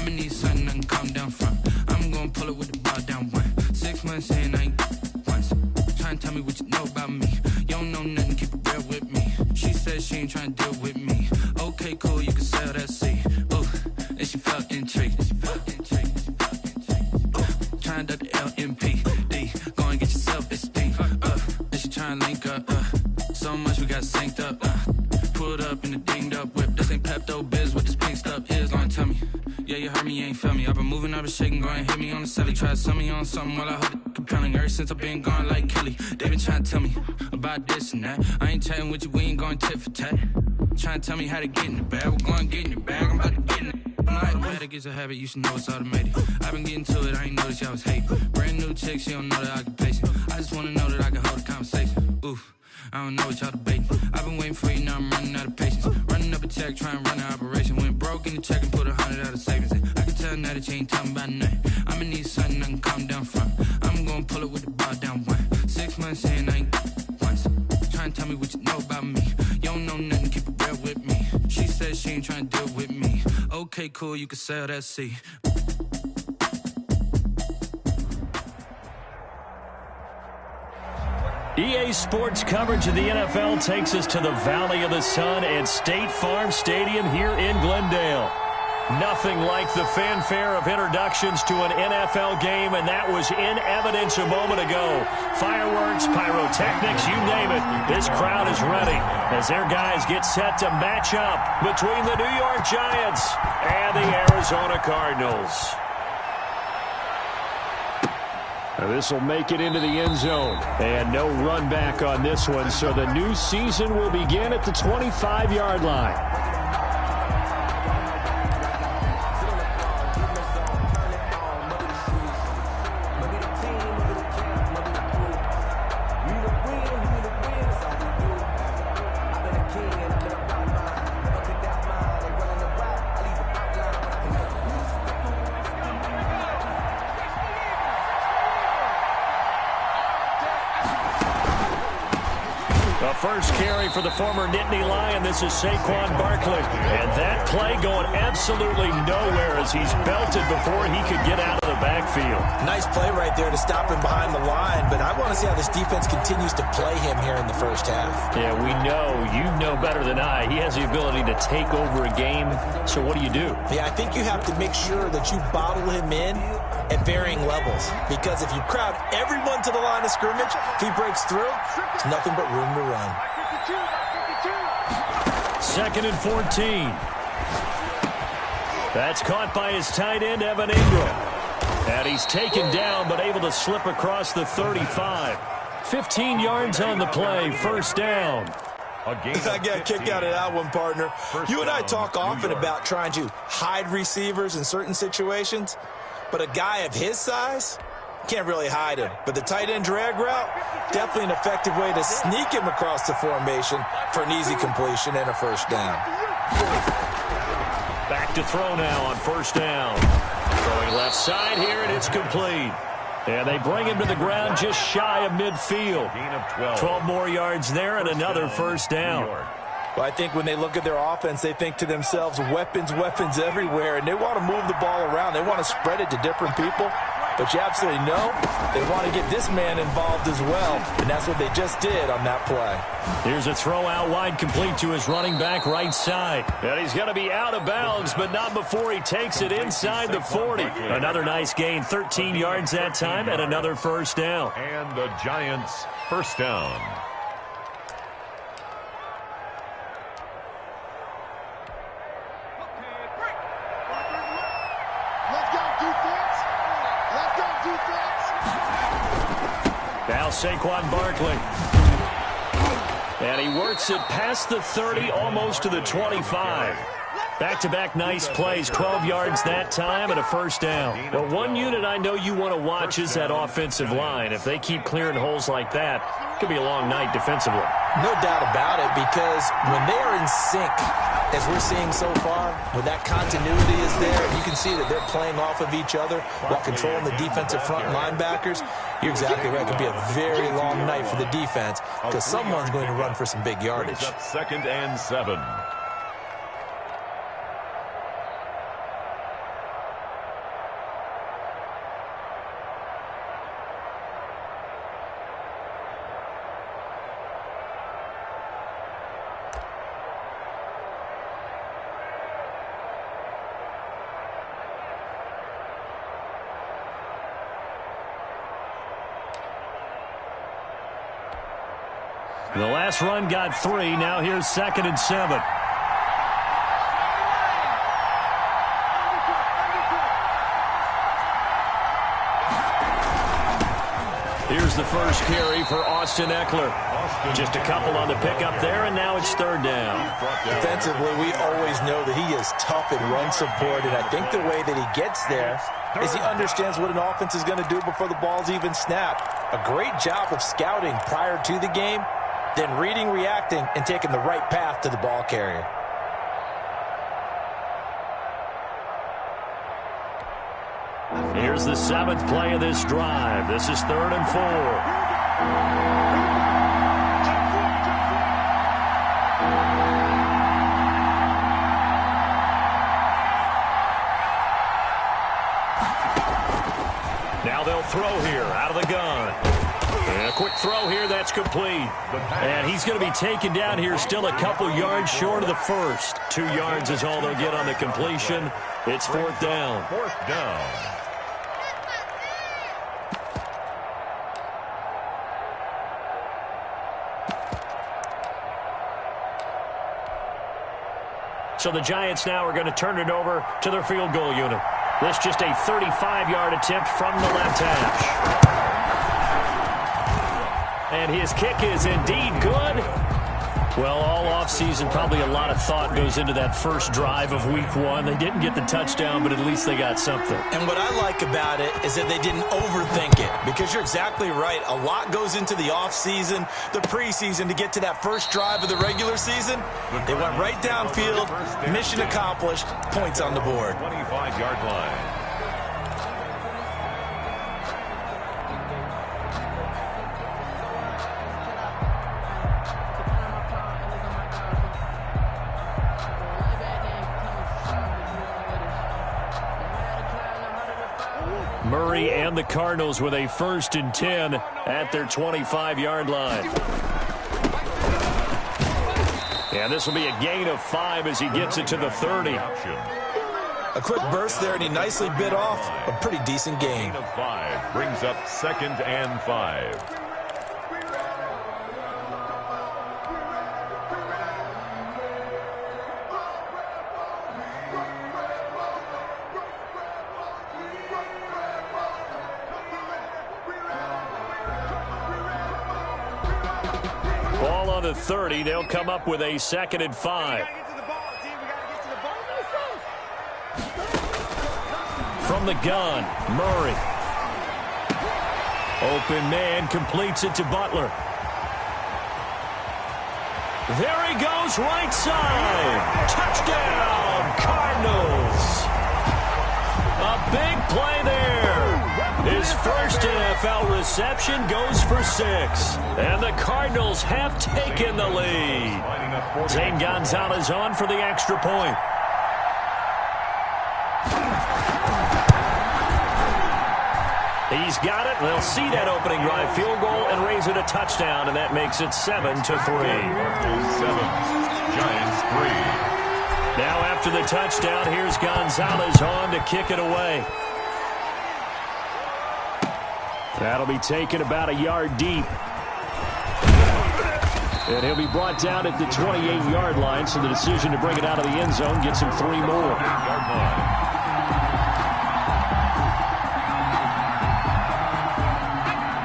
I'ma need something I can calm down from. I'm gonna pull it with the ball down one. 6 months in, I ain't once. Trying to tell me what you know about me. You don't know nothing, keep it real with me. She said she ain't trying to deal with me. Okay, cool, you can sell that seat. Ooh, and she felt intrigued. Trying to duck the LMP. Go and get yourself esteem. And she trying to link up. So much we got synced up. Pulled up in the dinged up whip. This ain't Pepto Biz, what this pink stuff is. Long tell me. Yeah, you heard me, you ain't feel me. I've been moving, I've been shaking, go and hit me on the celly. Try to sell me on something while I hold it compelling. Ever since I've been gone like Kelly, they been trying to tell me about this and that. I ain't chatting with you, we ain't going tit for tat. Trying to tell me how to get in the bag. We're going to get in the bag, I'm about to get in it. I'm like, man, that gets a habit, you should know it's automated. I've been getting to it, I ain't noticed y'all was hating. Brand new chick, she don't know the occupation. I just wanna know that I can hold a conversation. Oof, I don't know what y'all debating. I've been waiting for you, now I'm running out of patience. Running up a check, trying to run an operation. Went broke in the check and put 100 out of savings in. I can tell now that you ain't talking about nothing. I'ma need something I can calm down from. I'm gonna pull it with the ball down one. 6 months in, I ain't once. Trying to tell me what you know about me. You don't know nothing, keep it real with me. She said she ain't trying to deal with me. Okay, cool, you can sell that seat. EA Sports coverage of the NFL takes us to the Valley of the Sun and State Farm Stadium here in Glendale. Nothing like the fanfare of introductions to an NFL game, and that was in evidence a moment ago. Fireworks, pyrotechnics, you name it. This crowd is ready as their guys get set to match up between the New York Giants and the Arizona Cardinals. This will make it into the end zone. And no run back on this one, so the new season will begin at the 25-yard line. First carry for the former Nittany Lion. This is Saquon Barkley. And that play going absolutely nowhere as he's belted before he could get out of the backfield. Nice play right there to stop him behind the line, but I want to see how this defense continues to play him here in the first half. Yeah, we know. You know better than I. He has the ability to take over a game. So what do you do? Yeah, I think you have to make sure that you bottle him in at varying levels, because if you crowd everyone to the line of scrimmage, if he breaks through, there's nothing but room to run. 2nd and 14. That's caught by his tight end, Evan Ingram. And he's taken down, but able to slip across the 35. 15 yards on the play, first down. I got a kick out of that one, partner. You and I talk often about trying to hide receivers in certain situations, but a guy of his size can't really hide him. But the tight end drag route, definitely an effective way to sneak him across the formation for an easy completion and a first down. Back to throw now on first down. Throwing left side here, and it's complete. And they bring him to the ground just shy of midfield. 12 more yards there and another first down. Well, I think when they look at their offense, they think to themselves, weapons, weapons everywhere, and they want to move the ball around. They want to spread it to different people. But you absolutely know they want to get this man involved as well, and that's what they just did on that play. Here's a throw out wide, complete to his running back right side. And he's going to be out of bounds, but not before he takes it inside the 40. Another nice gain, 13 yards that time, and another first down. And the Giants first down. Now Saquon Barkley. And he works it past the 30, almost to the 25. Back-to-back nice plays, 12 yards that time and a first down. Well, one unit I know you want to watch is that offensive line. If they keep clearing holes like that, it could be a long night defensively. No doubt about it, because when they are in sync, as we're seeing so far, when that continuity is there, you can see that they're playing off of each other while controlling the defensive front linebackers. You're exactly right. It could be a very long night for the defense because someone's going to run for some big yardage. 2nd and 7. The last run got 3. Now here's 2nd and 7. Here's the first carry for Austin Eckler. Just a couple on the pickup there, and now it's 3rd down. Defensively, we always know that he is tough in run support, and I think the way that he gets there is he understands what an offense is going to do before the ball's even snapped. A great job of scouting prior to the game, then reading, reacting, and taking the right path to the ball carrier. Here's the 7th play of this drive. This is 3rd and 4. Now they'll throw here out of the gun. And a quick throw here, that's complete. And he's going to be taken down here still a couple yards short of the first. 2 yards is all they'll get on the completion. It's 4th down. 4th down. So the Giants now are going to turn it over to their field goal unit. This just a 35-yard attempt from the left hash. And his kick is indeed good. Well, all offseason, probably a lot of thought goes into that first drive of week 1. They didn't get the touchdown, but at least they got something. And what I like about it is that they didn't overthink it, because you're exactly right. A lot goes into the offseason, the preseason, to get to that first drive of the regular season. They went right downfield, mission accomplished, points on the board. 25-yard line. Murray and the Cardinals with a 1st and 10 at their 25-yard line. And this will be a gain of 5 as he gets it to the 30. A quick burst there, and he nicely bit off a pretty decent gain. Gain of 5 brings up 2nd and 5. Ball on the 30. They'll come up with a 2nd and 5. From the gun, Murray. Open man, completes it to Butler. There he goes, right side. Touchdown, Cardinals. A big play there. His first NFL reception goes for 6. And the Cardinals have taken the lead. Zane Gonzalez on for the extra point. He's got it. They'll see that opening drive field goal and raise it a touchdown, and that makes it 7-3. 7. Giants 3. Now after the touchdown, here's Gonzalez on to kick it away. That'll be taken about a yard deep. And he'll be brought down at the 28-yard line, so the decision to bring it out of the end zone gets him 3 more.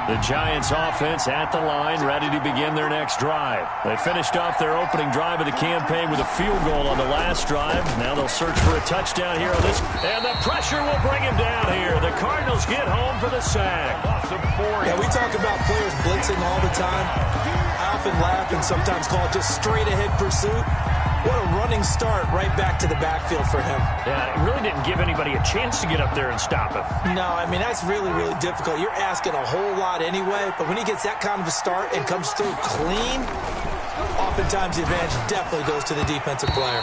The Giants offense at the line, ready to begin their next drive. They finished off their opening drive of the campaign with a field goal on the last drive. Now they'll search for a touchdown here on this. And the pressure will bring him down here. The Cardinals get home for the sack. Yeah, we talk about players blitzing all the time. I often laugh and sometimes call it just straight-ahead pursuit. What a running start right back to the backfield for him. Yeah, it really didn't give anybody a chance to get up there and stop him. No, I mean, that's really, really difficult. You're asking a whole lot anyway, but when he gets that kind of a start and comes through clean, oftentimes the advantage definitely goes to the defensive player.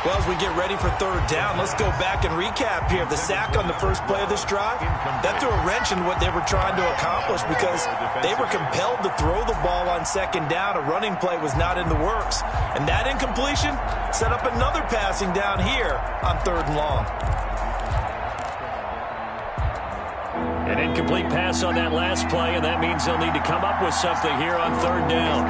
Well, as we get ready for 3rd down, let's go back and recap here. The sack on the first play of this drive, that threw a wrench in what they were trying to accomplish because they were compelled to throw the ball on 2nd down. A running play was not in the works. And that incompletion set up another passing down here on 3rd and long. An incomplete pass on that last play, and that means they'll need to come up with something here on third down.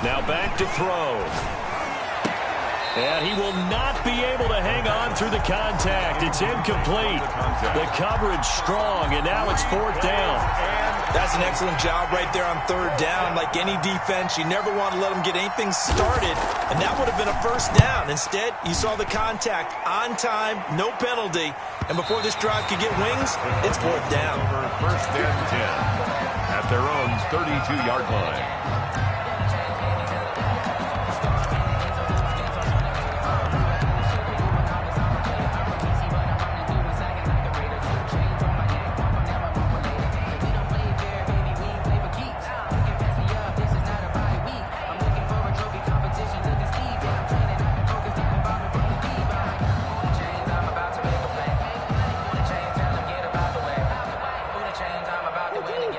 Now back to throw. And he will not be able to hang on through the contact. It's incomplete. The coverage strong, and now it's fourth down. That's an excellent job right there on third down. Like any defense, you never want to let them get anything started, and that would have been a first down. Instead, you saw the contact on time, no penalty, and before this drive could get wings, it's fourth down. First and 10 at their own 32-yard line.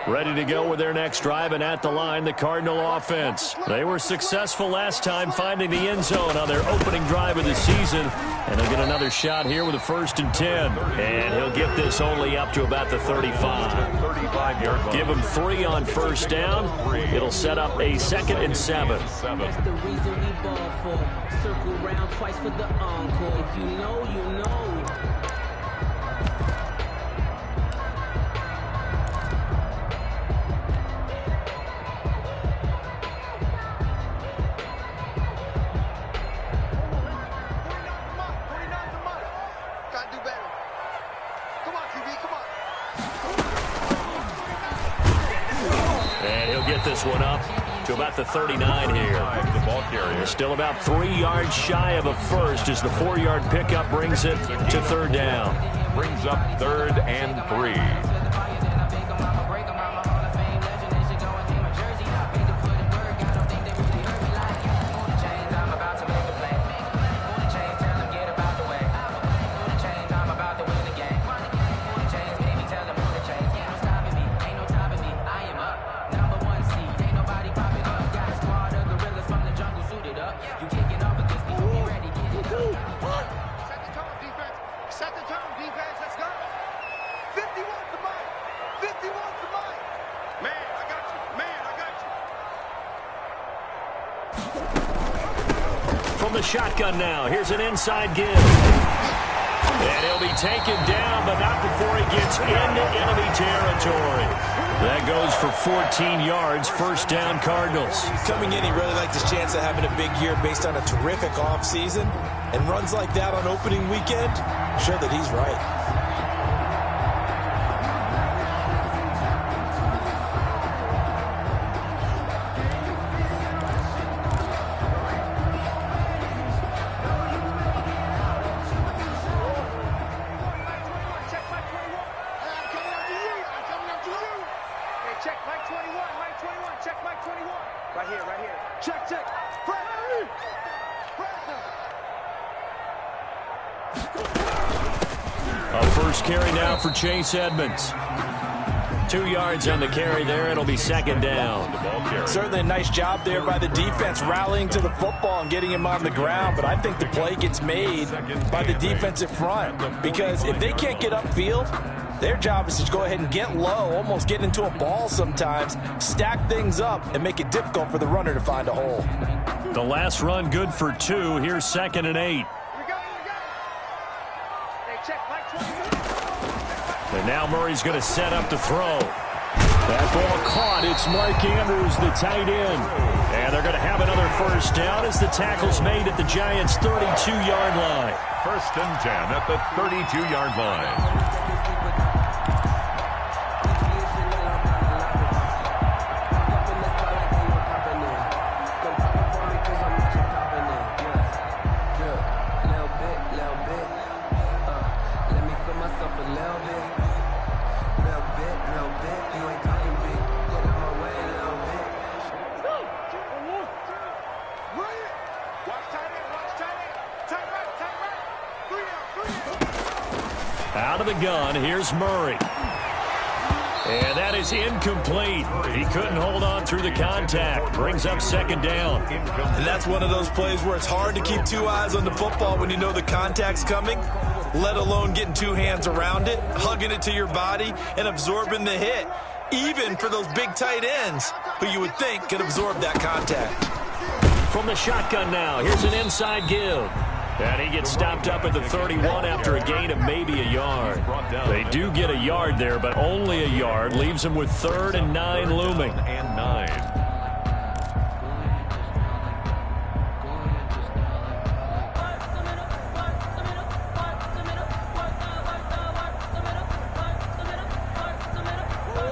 Ready to go with their next drive, and at the line, the Cardinal offense. They were successful last time finding the end zone on their opening drive of the season, and they'll get another shot here with a 1st and 10. And he'll get this only up to about the 35. 35-yard line. Give him 3 on first down. It'll set up a 2nd and 7. That's the reason we ball for. Circle round twice for the encore. If you know, you know. This one up to about the 39 here. The ball carrier. Still about 3 yards shy of a first as the 4-yard pickup brings it to third down. Brings up 3rd and 3. From the shotgun now, here's an inside give. And he'll be taken down, but not before he gets into enemy territory. That goes for 14 yards, first down Cardinals. Coming in, he really liked his chance of having a big year based on a terrific offseason. And runs like that on opening weekend show that he's right. Carry now for Chase Edmonds. 2 yards on the carry there. It'll be 2nd down. Certainly a nice job there by the defense rallying to the football and getting him on the ground, but I think the play gets made by the defensive front because if they can't get upfield, their job is to go ahead and get low, almost get into a ball sometimes, stack things up, and make it difficult for the runner to find a hole. The last run good for 2. Here's 2nd and 8. And now Murray's going to set up to throw. That ball caught. It's Mark Andrews, the tight end. And they're going to have another first down as the tackle's made at the Giants' 32-yard line. 1st and 10 at the 32-yard line. Out of the gun, here's Murray. And that is is incomplete. He couldn't hold on through the contact. Brings up second down. And that's one of those plays where it's hard to keep two eyes on the football when you know the contact's coming, let alone getting two hands around it, hugging it to your body, and absorbing the hit, even for those big tight ends who you would think could absorb that contact. From the shotgun now, here's an inside give. And he gets stopped up at the 31 after a gain of maybe a yard. They do get a yard there, but only a yard. Leaves them with 3rd and 9 looming. And 9.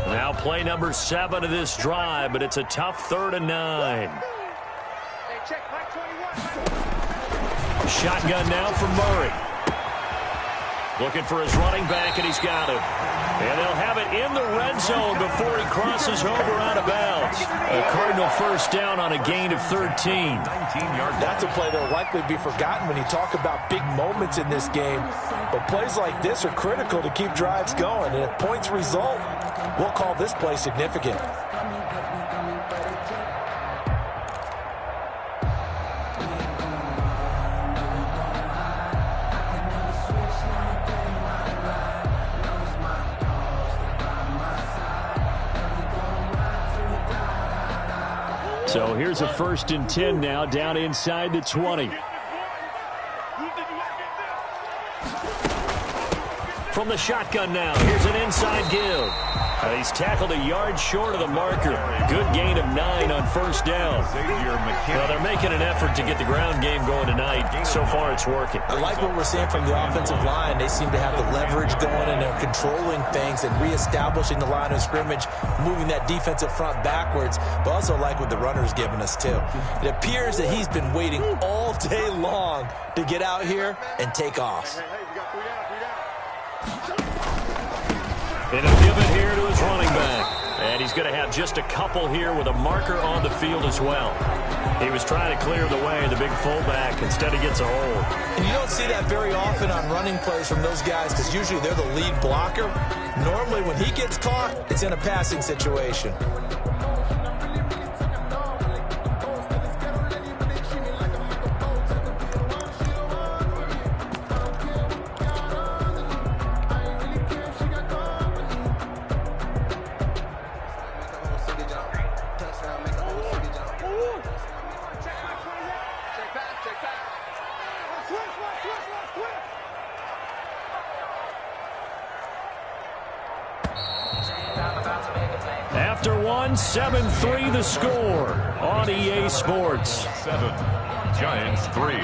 Now play number 7 of this drive, but it's a tough 3rd and 9. Shotgun now for Murray. Looking for his running back, and he's got him. And they'll have it in the red zone before he crosses over out of bounds. A Cardinal first down on a gain of 13. 19-yard. That's a play that will likely be forgotten when you talk about big moments in this game. But plays like this are critical to keep drives going. And if points result, we'll call this play significant. So here's a 1st and 10 now, down inside the 20. From the shotgun now, here's an inside give. He's tackled a yard short of the marker. Good gain of 9 on first down. Well, they're making an effort to get the ground game going tonight. So far, it's working. I like what we're seeing from the offensive line. They seem to have the leverage going, and they're controlling things and reestablishing the line of scrimmage, moving that defensive front backwards. But also like what the runner's giving us, too. It appears that he's been waiting all day long to get out here and take off. And he'll give it here to his running back. And he's going to have just a couple here with a marker on the field as well. He was trying to clear the way, the big fullback. Instead, he gets a hold. And you don't see that very often on running plays from those guys because usually they're the lead blocker. Normally, when he gets caught, it's in a passing situation. After 7-3 the score on EA Sports. 7, Giants 3.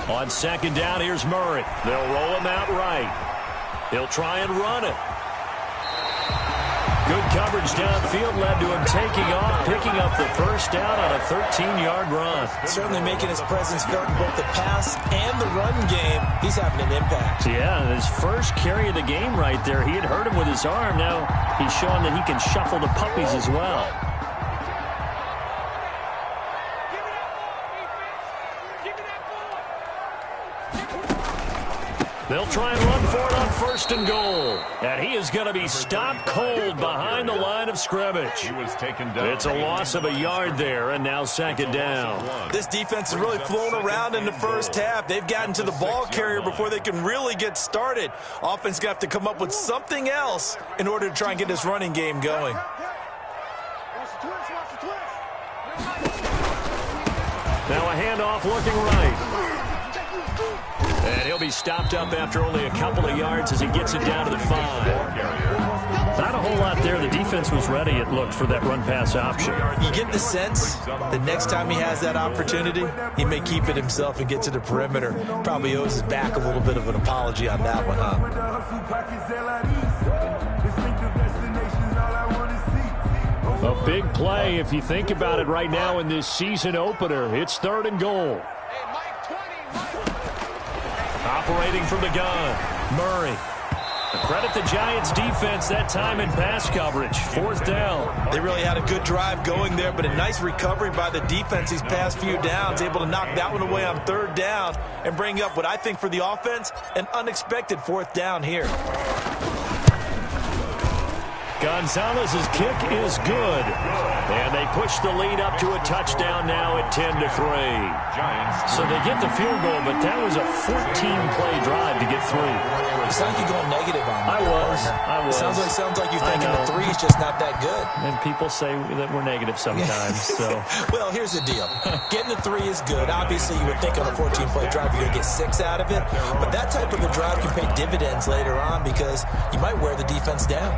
On second down, here's Murray. They'll roll him out right. He'll try and run it. Good coverage downfield led to him taking off, picking up the first down on a 13-yard run. Certainly making his presence felt in both the pass and the run game. He's having an impact. Yeah, his first carry of the game right there. He had hurt him with his arm. Now he's showing that he can shuffle the puppies as well. They'll try and run for it on first and goal. And he is going to be stopped cold behind the line of scrimmage. He was taken down. It's a loss of a yard there, and now second down. This defense has really flown around in the first half. They've gotten to the ball carrier before they can really get started. Offense got to have to come up with something else in order to try and get this running game going. Now a handoff looking right. And he'll be stopped up after only a couple of yards as he gets it down to the 5. Not a whole lot there. The defense was ready, it looked, for that run-pass option. You get the sense that next time he has that opportunity, he may keep it himself and get to the perimeter. Probably owes his back a little bit of an apology on that one, huh? A big play if you think about it right now in this season opener. It's 3rd and goal. Operating from the gun, Murray. Credit the Giants defense that time in pass coverage. 4th down. They really had a good drive going there, but a nice recovery by the defense these past few downs, able to knock that one away on 3rd down and bring up what I think for the offense, an unexpected 4th down here. Gonzalez's kick is good. And they push the lead up to a touchdown now at 10-3. So they get the field goal, but that was a 14-play drive to get 3. It sounds like you're going negative on me. I was. Sounds like you're thinking the 3 is just not that good. And people say that we're negative sometimes. So. Well, here's the deal. Getting the 3 is good. Obviously, you would think on a 14-play drive you're going to get 6 out of it. But that type of a drive can pay dividends later on because you might wear the defense down.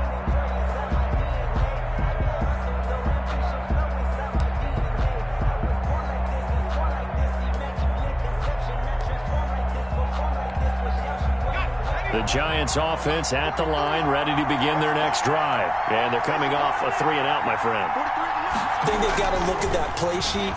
The Giants offense at the line, ready to begin their next drive. And they're coming off a 3-and-out, my friend. I think they've got to look at that play sheet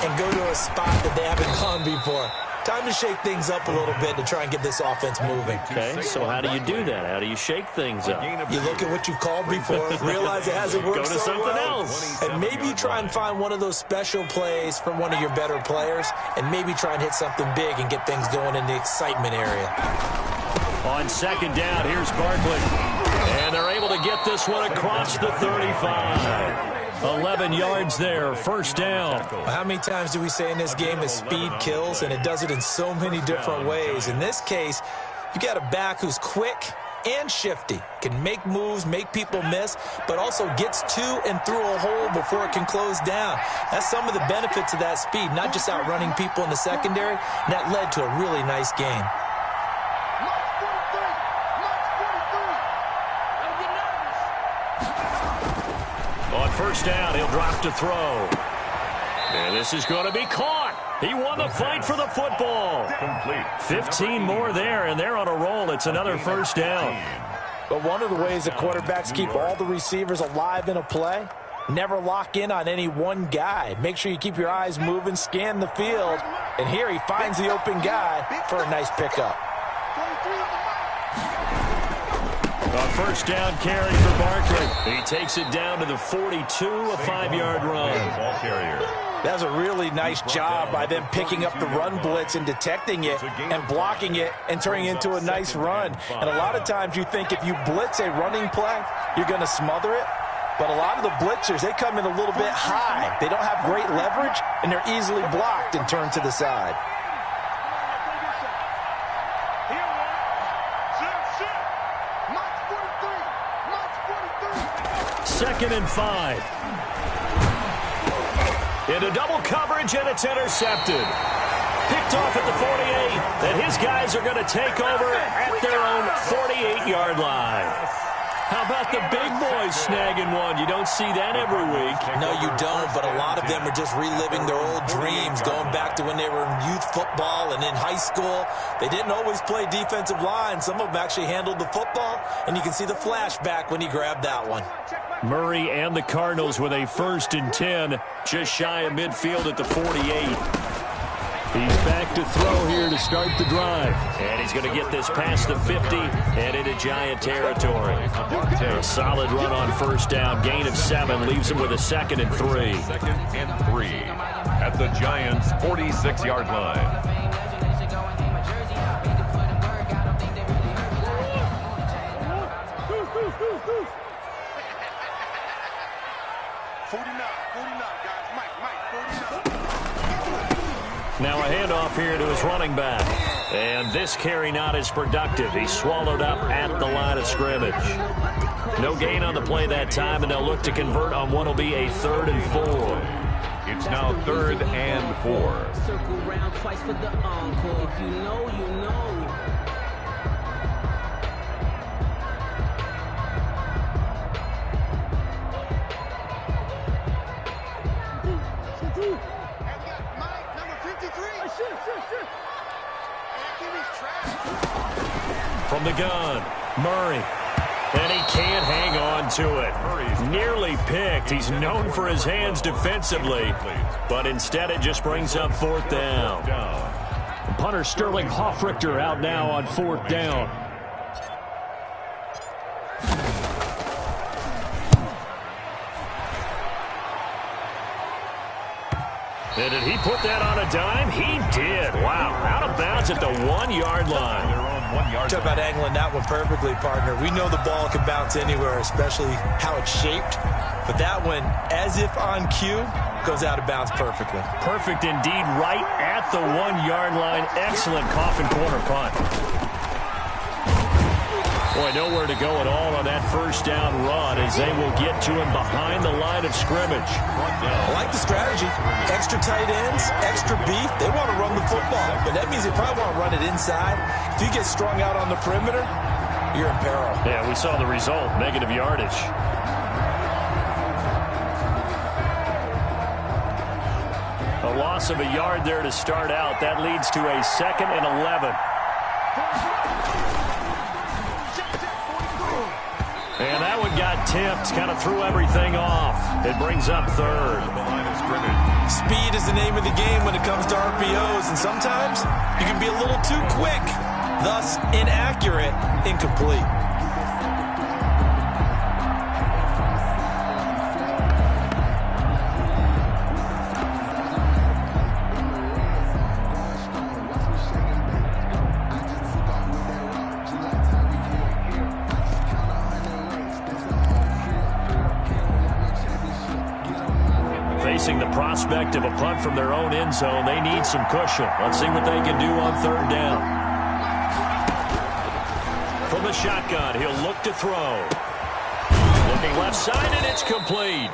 and go to a spot that they haven't gone before. Time to shake things up a little bit to try and get this offense moving. Okay, so how do you do that? How do you shake things up? You look at what you've called before, realize it hasn't worked Go to so something well, else. and maybe you try and find one of those special plays from one of your better players, and maybe try and hit something big and get things going in the excitement area. On 2nd down, here's Barkley. And they're able to get this one across the 35. 11 yards there, 1st down. How many times do we say in this game that speed kills, and it does it in so many different ways? In this case, you got a back who's quick and shifty, can make moves, make people miss, but also gets to and through a hole before it can close down. That's some of the benefits of that speed, not just outrunning people in the secondary, and that led to a really nice game. On 1st down, he'll drop to throw. And this is going to be caught. He won the fight for the football. 15 more there, and they're on a roll. It's another 1st down. But one of the ways that quarterbacks keep all the receivers alive in a play, never lock in on any one guy. Make sure you keep your eyes moving, scan the field. And here he finds the open guy for a nice pickup. A 1st down carry for Barkley. He takes it down to the 42, a 5-yard run. That was a really nice job by them picking up the run blitz and detecting it and blocking it and turning it into a nice run. And a lot of times you think if you blitz a running play, you're going to smother it. But a lot of the blitzers, they come in a little bit high. They don't have great leverage, and they're easily blocked and turned to the side. Second and 5. Into double coverage, and it's intercepted. Picked off at the 48, and his guys are going to take over at their own 48-yard line. How about the big boys snagging one? You don't see that every week. No, you don't, but a lot of them are just reliving their old dreams, going back to when they were in youth football and in high school. They didn't always play defensive line. Some of them actually handled the football, and you can see the flashback when he grabbed that one. Murray and the Cardinals with a 1st and 10, just shy of midfield at the 48. He's back to throw here to start the drive. And he's going to get this past the 50 and into Giant territory. A solid run on 1st down. Gain of 7 leaves him with a 2nd and 3. 2nd and 3 at the Giants' 46-yard line. Now a handoff here to his running back. And this carry not as productive. He's swallowed up at the line of scrimmage. No gain on the play that time, and they'll look to convert on what will be a 3rd and 4. It's now 3rd and 4. Circle round twice for the encore. If you know, you know. From the gun, Murray. And he can't hang on to it. Nearly picked. He's known for his hands defensively, but instead it just brings up 4th down. Punter Sterling Hoffrichter out now on 4th down. And did he put that on a dime? He did. Wow. Out of bounds at the 1-yard line. Talk about angling that one perfectly, partner. We know the ball can bounce anywhere, especially how it's shaped. But that one, as if on cue, goes out of bounds perfectly. Perfect indeed, right at the 1-yard line. Excellent coffin corner punt. Boy, nowhere to go at all on that 1st down run as they will get to him behind the line of scrimmage. I like the strategy. Extra tight ends, extra beef. They want to run the football, but that means they probably want to run it inside. If you get strung out on the perimeter, you're in peril. Yeah, we saw the result, negative yardage. A loss of a yard there to start out. That leads to a 2nd and 11. And that one got tipped, kind of threw everything off. It brings up 3rd. Speed is the name of the game when it comes to RPOs, and sometimes you can be a little too quick, thus inaccurate, incomplete. Facing the prospect of a punt from their own end zone, they need some cushion. Let's see what they can do on 3rd down. From the shotgun, he'll look to throw. Looking left side, and it's complete.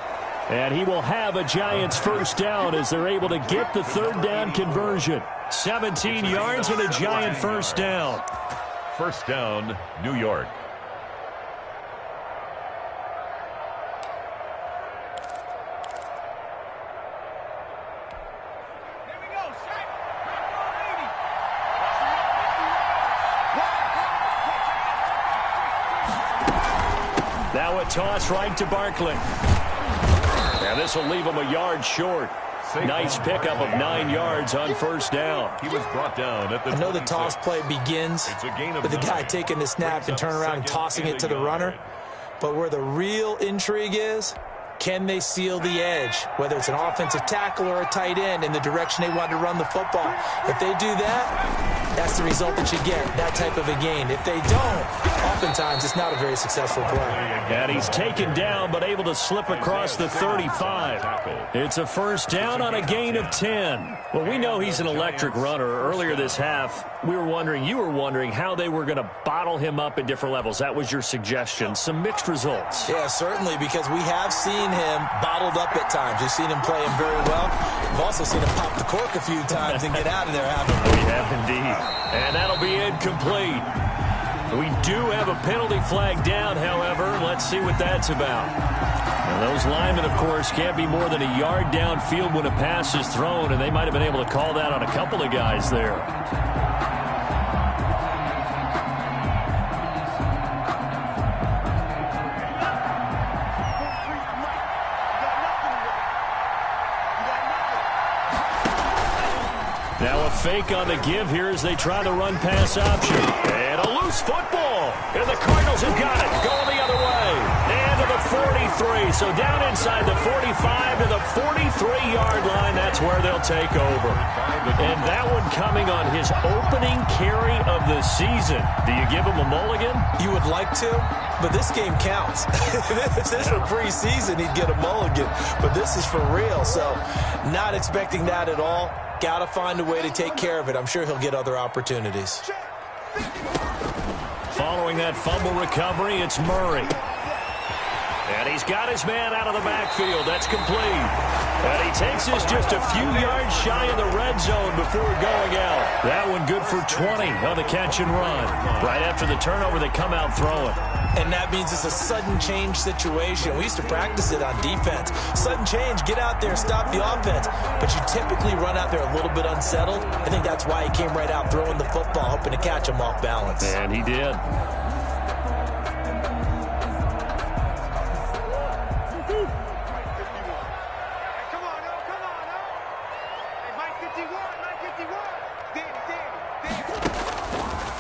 And he will have a Giants 1st down as they're able to get the 3rd down conversion. 17 yards and a Giant 1st down. 1st down, New York. Now a toss right to Barkley. Now this will leave him a yard short. Nice pickup of 9 yards on 1st down. He was brought down at the I know the toss play begins with the guy taking the snap and turning around and tossing it to the runner. But where the real intrigue is, can they seal the edge, whether it's an offensive tackle or a tight end, in the direction they want to run the football? If they do that, that's the result that you get, that type of a gain. If they don't, oftentimes it's not a very successful play. And he's taken down but able to slip across the 35. It's a 1st down on a gain of 10. Well, we know he's an electric runner. Earlier this half, you were wondering how they were going to bottle him up at different levels. That was your suggestion. Some mixed results. Yeah, certainly, because we have seen him bottled up at times. We've seen him play him very well. We've also seen him pop the cork a few times and get out of there, haven't we? We have indeed. And that'll be incomplete. We do have a penalty flag down, however. Let's see what that's about. Now, those linemen, of course, can't be more than a yard downfield when a pass is thrown, and they might have been able to call that on a couple of guys there. Now a fake on the give here as they try the run-pass option. And a loose football. And the Cardinals have got it. Going the other way. And to the 43. So down inside the 45 to the 43-yard line. That's where they'll take over. And that one coming on his opening carry of the season. Do you give him a mulligan? You would like to, but this game counts. If this were preseason, he'd get a mulligan. But this is for real. So not expecting that at all. Got to find a way to take care of it. I'm sure he'll get other opportunities. Following that fumble recovery, it's Murray. And he's got his man out of the backfield. That's complete. And he takes this just a few yards shy of the red zone before going out. That one good for 20 on the catch and run. Right after the turnover, they come out throwing. And that means it's a sudden change situation. We used to practice it on defense. Sudden change, get out there, stop the offense. But you typically run out there a little bit unsettled. I think that's why he came right out throwing the football, hoping to catch him off balance. And he did.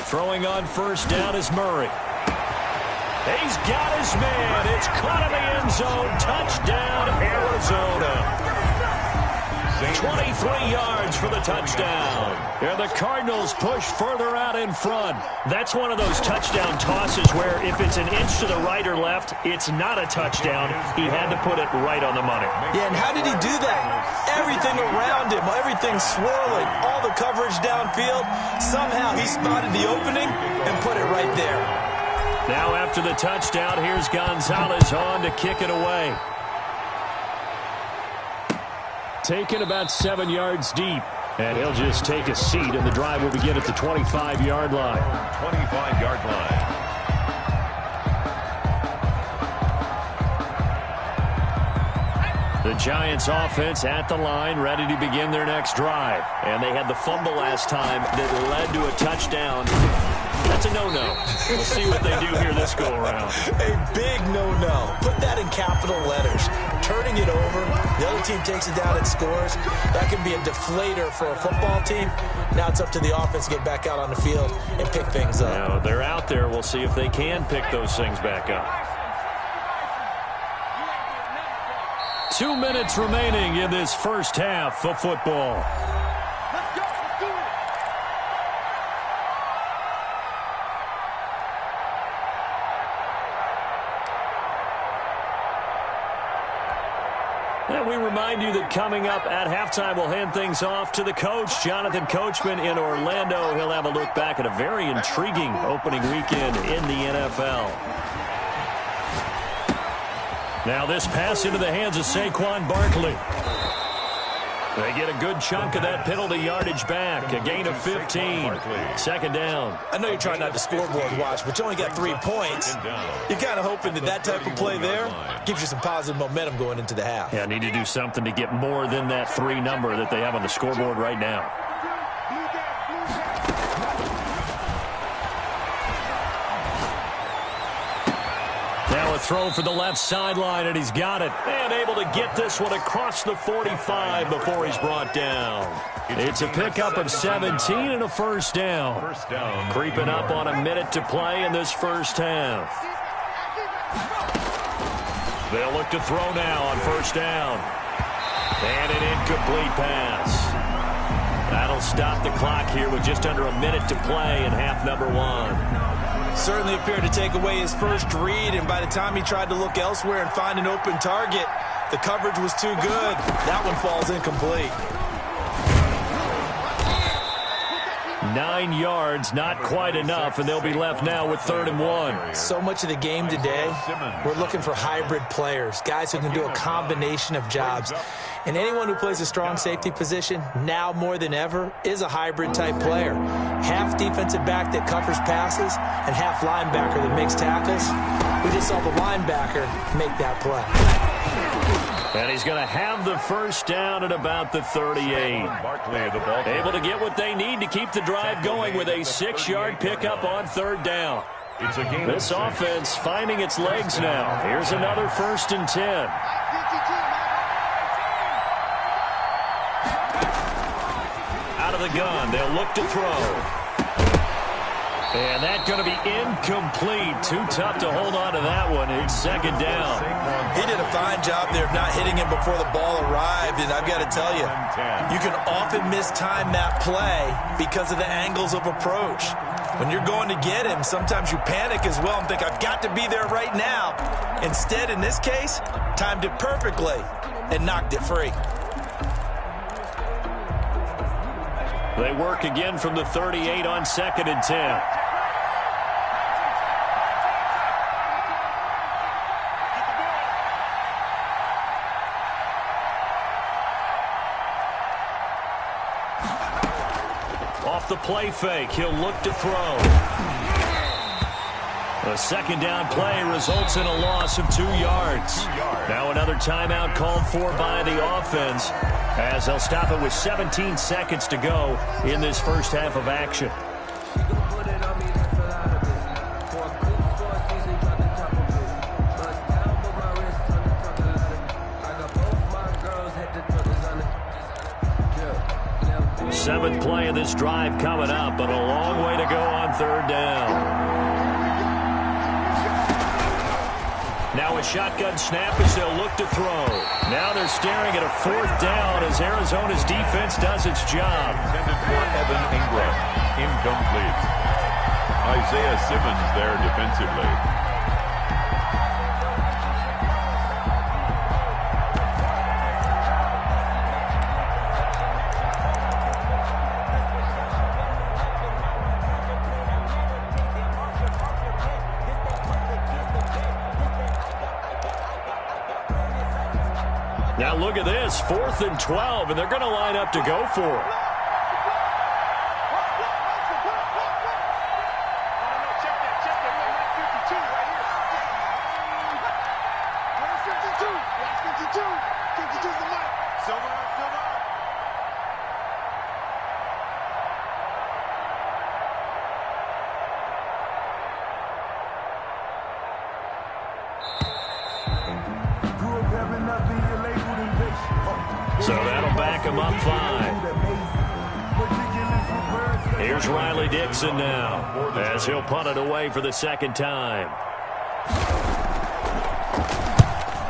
Throwing on first down is Murray. He's got his man. It's caught in the end zone. Touchdown, Arizona. 23 yards for the touchdown. And the Cardinals push further out in front. That's one of those touchdown tosses where if it's an inch to the right or left, it's not a touchdown. He had to put it right on the money. Yeah, and how did he do that? Everything around him, everything swirling, all the coverage downfield. Somehow he spotted the opening and put it right there. Now after the touchdown, here's Gonzalez on to kick it away. Taken about 7 yards deep. And he'll just take a seat, and the drive will begin at the 25-yard line. 25-yard line. The Giants offense at the line, ready to begin their next drive. And they had the fumble last time that led to a touchdown. That's a no-no. We'll see what they do here this go-around. A big no-no. Put that in capital letters. Turning it over, the other team takes it down and scores. That can be a deflator for a football team. Now it's up to the offense to get back out on the field and pick things up. Now, they're out there. We'll see if they can pick those things back up. 2 minutes remaining in this first half of football. And we remind you that coming up at halftime, we'll hand things off to the coach, Jonathan Coachman in Orlando. He'll have a look back at a very intriguing opening weekend in the NFL. Now this pass into the hands of Saquon Barkley. They get a good chunk of that penalty yardage back. A gain of 15. Second down. I know you're trying not to scoreboard watch, but you only got 3 points. You're kind of hoping that that type of play there gives you some positive momentum going into the half. Yeah, need to do something to get more than that 3 number that they have on the scoreboard right now. Now a throw for the left sideline, and he's got it. And able to get this one across the 45 before he's brought down. It's a pickup of 17 and a first down. Creeping up on a minute to play in this first half. They'll look to throw now on first down. And an incomplete pass. That'll stop the clock here with just under a minute to play in half number 1. Certainly appeared to take away his first read, and by the time he tried to look elsewhere and find an open target, the coverage was too good. That one falls incomplete. 9 yards, not quite enough, and they'll be left now with 3rd and 1. So much of the game today, we're looking for hybrid players, guys who can do a combination of jobs. And anyone who plays a strong safety position, now more than ever, is a hybrid-type player. Half defensive back that covers passes and half linebacker that makes tackles. We just saw the linebacker make that play. And he's going to have the first down at about the 38. Able to get what they need to keep the drive going with a 6-yard pickup on 3rd down. This offense finding its legs now. Here's another 1st and 10. Out of the gun, they'll look to throw. And that's going to be incomplete. Too tough to hold on to that one. It's 2nd down. He did a fine job there of not hitting him before the ball arrived, and I've got to tell you, you can often mistime that play because of the angles of approach. When you're going to get him, sometimes you panic as well and think, I've got to be there right now. Instead, in this case, timed it perfectly and knocked it free. They work again from the 38 on 2nd and 10. the play fake. He'll look to throw. A second down play results in a loss of 2 yards. Now another timeout called for by the offense as they'll stop it with 17 seconds to go in this first half of action. Seventh play of this drive coming up, but a long way to go on third down. Now a shotgun snap as they'll look to throw. Now they're staring at a fourth down as Arizona's defense does its job. Intended for Evan Ingram. Incomplete. Isaiah Simmons there defensively. Now look at this, 4th and 12, and they're going to line up to go for it. So that'll back him up 5. Here's Riley Dixon now as he'll punt it away for the second time.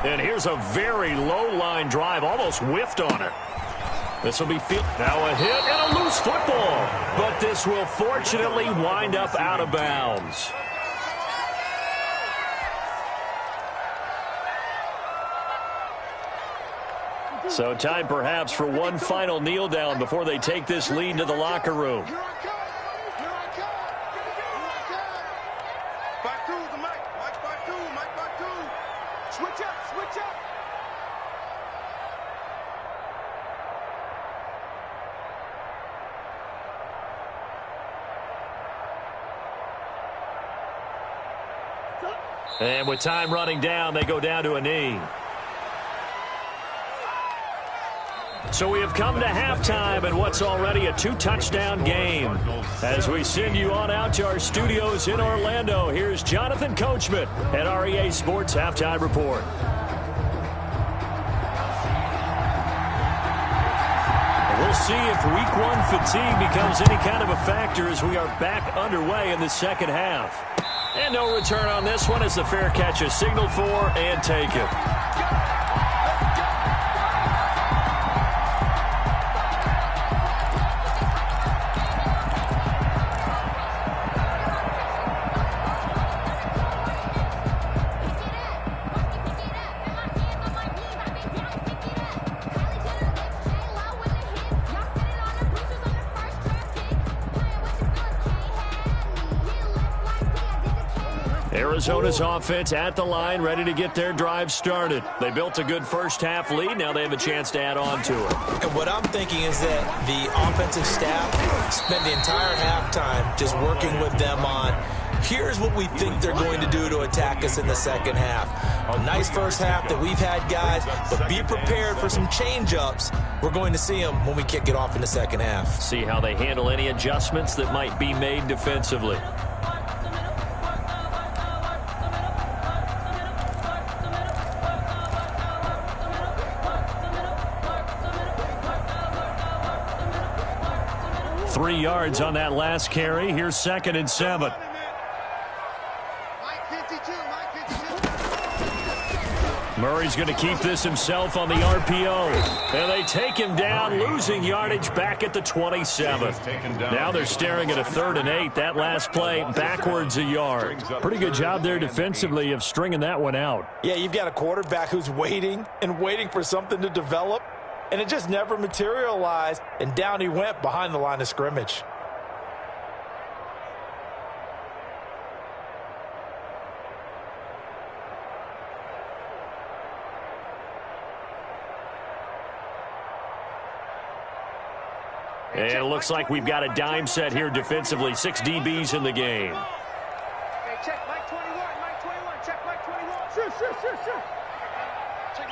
And here's a very low line drive, almost whiffed on it. This will be now a hit and a loose football, but this will fortunately wind up out of bounds. So time perhaps for one final kneel down before they take this lead to the locker room. Switch up, switch up. And with time running down, they go down to a knee. So we have come to halftime in what's already a 2-touchdown game. As we send you on out to our studios in Orlando, here's Jonathan Coachman at REA Sports Halftime Report. We'll see if Week 1 fatigue becomes any kind of a factor as we are back underway in the second half. And no return on this one as the fair catch is signaled for and taken. Arizona's offense at the line, ready to get their drive started. They built a good first-half lead. Now they have a chance to add on to it. And what I'm thinking is that the offensive staff spent the entire halftime just working with them on, here's what we think they're going to do to attack us in the second half. A nice first half that we've had, guys, but be prepared for some change-ups. We're going to see them when we kick it off in the second half. See how they handle any adjustments that might be made defensively. Three yards on that last carry. Here's 2nd and 7. Murray's going to keep this himself on the RPO. And they take him down, losing yardage back at the 27. Now they're staring at a 3rd and 8. That last play backwards a yard. Pretty good job there defensively of stringing that one out. Yeah, you've got a quarterback who's waiting and waiting for something to develop. And it just never materialized, and down he went behind the line of scrimmage. And it looks like we've got a dime set here defensively. 6 DBs in the game. Hey, check Mike 21, Mike 21, check Mike 21. Sure. Check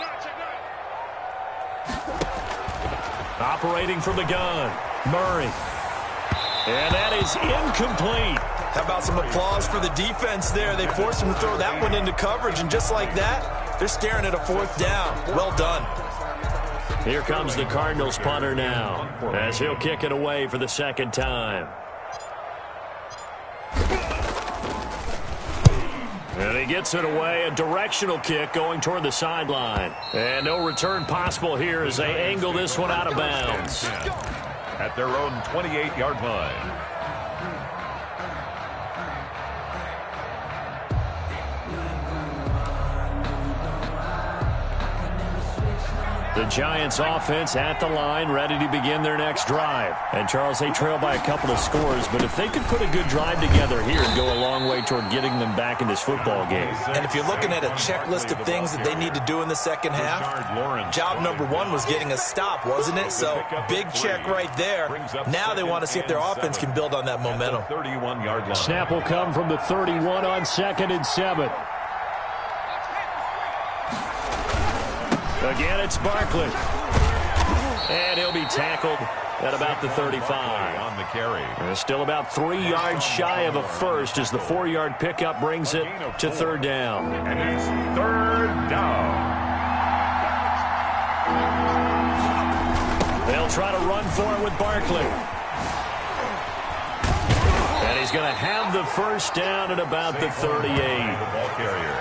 now. Operating from the gun, Murray. And that is incomplete. How about some applause for the defense there? They forced him to throw that one into coverage, and just like that, they're staring at a 4th down. Well done. Here comes the Cardinals punter now, as he'll kick it away for the 2nd time. And he gets it away, a directional kick going toward the sideline. And no return possible here as they angle this one out of bounds. At their own 28-yard line. The Giants offense at the line, ready to begin their next drive. And, Charles, they trail by a couple of scores, but if they could put a good drive together here and go a long way toward getting them back in this football game. And if you're looking at a checklist of things that they need to do in the second half, job number 1 was getting a stop, wasn't it? So, big check right there. Now they want to see if their offense can build on that momentum. 31-yard line. Snap will come from the 31 on 2nd and 7. Again, it's Barkley. And he'll be tackled at about the 35. On the carry. And still about 3 yards shy of a first as the 4-yard pickup brings it to 3rd down. And it's 3rd down. They'll try to run for it with Barkley. And he's going to have the 1st down at about the 38.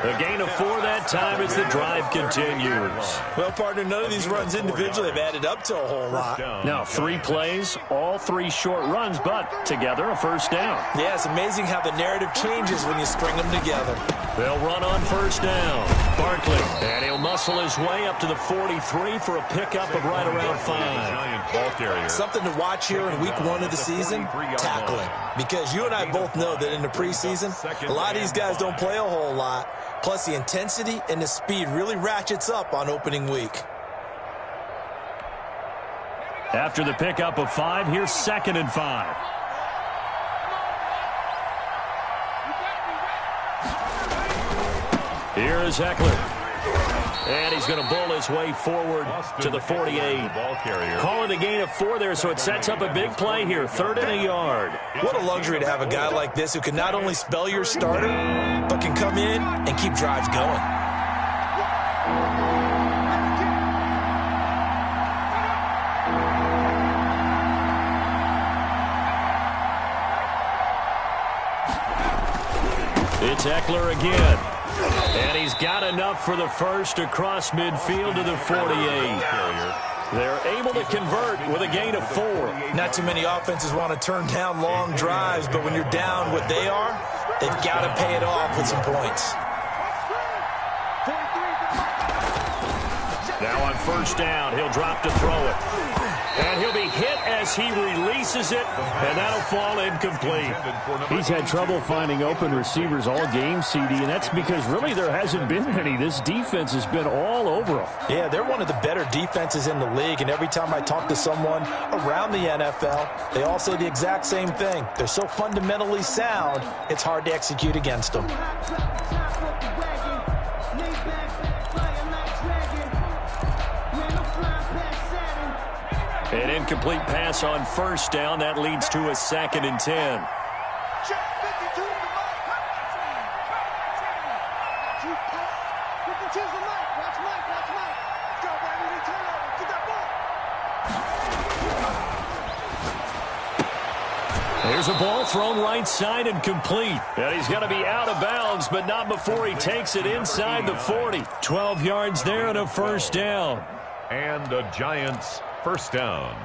A gain of 4 that time as the drive continues. Well, partner, none of these runs individually have added up to a whole lot. Now, 3 plays, all 3 short runs, but together a 1st down. Yeah, it's amazing how the narrative changes when you string them together. They'll run on 1st down. Barkley, and he'll muscle his way up to the 43 for a pickup of right around 5. Something to watch here in week 1 of the season, tackling. Because you and I both know that in the preseason, a lot of these guys don't play a whole lot. Plus, the intensity and the speed really ratchets up on opening week. After the pickup of 5, here's 2nd and 5. Here is Eckler. And he's going to bull his way forward to the 48. Call it a gain of 4 there, so it sets up a big play here. 3rd and a yard. What a luxury to have a guy like this who can not only spell your starter, but can come in and keep drives going. It's Eckler again. And he's got enough for the 1st across midfield to the 48. They're able to convert with a gain of 4. Not too many offenses want to turn down long drives, but when you're down what they are, they've got to pay it off with some points. Now on 1st down, he'll drop to throw it. And he'll be hit as he releases it, and that'll fall incomplete. He's had trouble finding open receivers all game, CD, and that's because really there hasn't been many. This defense has been all over them. Yeah, they're one of the better defenses in the league, and every time I talk to someone around the NFL, they all say the exact same thing. They're so fundamentally sound, it's hard to execute against them. An incomplete pass on 1st down. That leads to a 2nd and 10. There's a ball thrown right side and complete. And he's going to be out of bounds, but not before he takes it inside the 40. 12 yards there and a 1st down. And the Giants' 1st down.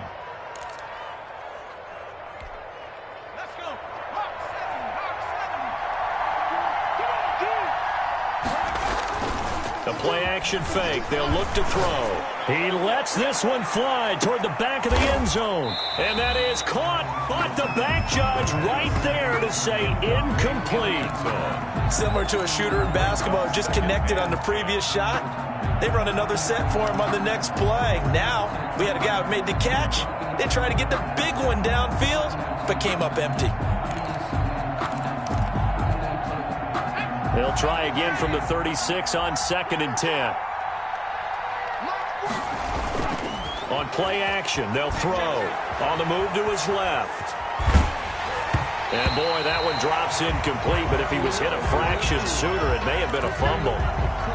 The play-action fake. They'll look to throw. He lets this one fly toward the back of the end zone. And that is caught, but the back judge right there to say incomplete. Similar to a shooter in basketball who just connected on the previous shot. They run another set for him on the next play. Now, we had a guy who made the catch, They tried to get the big one downfield, but came up empty. They'll try again from the 36 on 2nd and 10. On play action, they'll throw. On the move to his left. And, boy, that one drops incomplete, but if he was hit a fraction sooner, it may have been a fumble.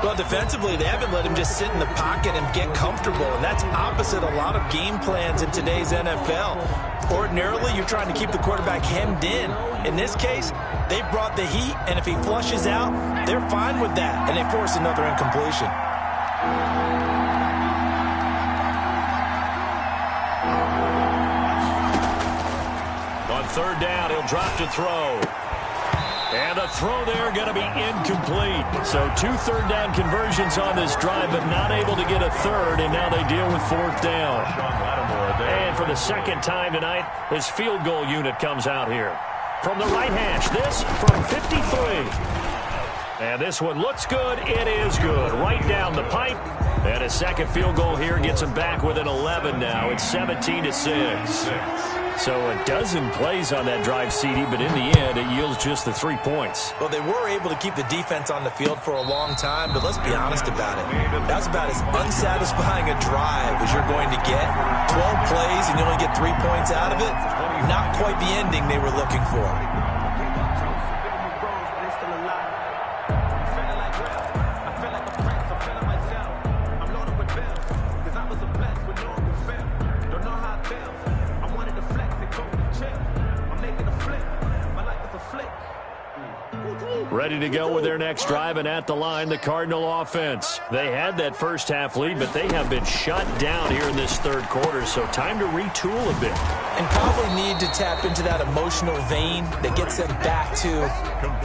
Well, defensively, they haven't let him just sit in the pocket and get comfortable, and that's opposite a lot of game plans in today's NFL. Ordinarily, you're trying to keep the quarterback hemmed in. In this case, they brought the heat, and if he flushes out, they're fine with that, and they force another incompletion. On 3rd down, he'll drop to throw. And the throw there going to be incomplete. So 2 third-down conversions on this drive, but not able to get a third, and now they deal with 4th down. And for the 2nd time tonight, his field goal unit comes out here. From the right hash, this from 53. And this one looks good. It is good. Right down the pipe. And a 2nd field goal here gets him back within 11 now. It's 17-6. So a dozen plays on that drive, CD, but in the end, it yields just the 3 points. Well, they were able to keep the defense on the field for a long time, but let's be honest about it. That's about as unsatisfying a drive as you're going to get. 12 plays and you only get 3 points out of it. Not quite the ending they were looking for. Ready to go with their next drive, and at the line, the Cardinal offense. They had that first half lead, but they have been shut down here in this 3rd quarter, so time to retool a bit. And probably need to tap into that emotional vein that gets them back to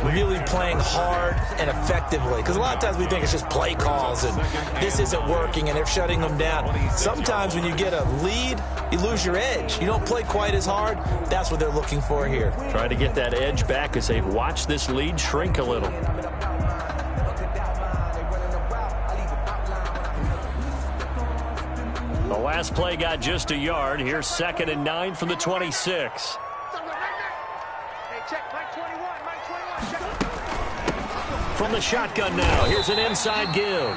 really playing hard and effectively. Because a lot of times we think it's just play calls and this isn't working and they're shutting them down. Sometimes when you get a lead, you lose your edge. You don't play quite as hard. That's what they're looking for here. Try to get that edge back as they've watched this lead shrink a little. The last play got just a yard. Here's 2nd and 9 from the 26. From the shotgun now, here's an inside give.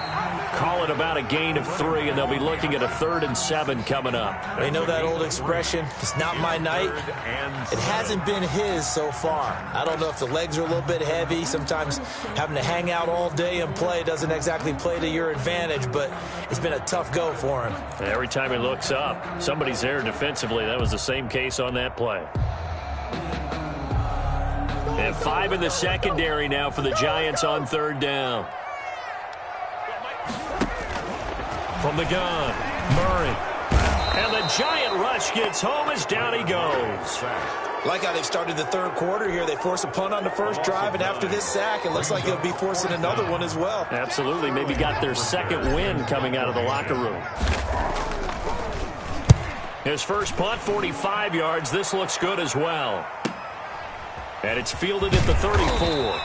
Call it about a gain of 3, and they'll be looking at a 3rd and 7 coming up. They know that old expression, it's not my night. It hasn't been his so far. I don't know if the legs are a little bit heavy. Sometimes having to hang out all day and play doesn't exactly play to your advantage, but it's been a tough go for him. Every time he looks up, somebody's there defensively. That was the same case on that play. And 5 in the secondary now for the Giants on 3rd down. From the gun, Murray. And the giant rush gets home as down he goes. Like how they've started the 3rd quarter here. They force a punt on the first drive, and after this sack, it looks like they'll be forcing another one as well. Absolutely. Maybe got their 2nd win coming out of the locker room. His first punt, 45 yards. This looks good as well. And it's fielded at the 34.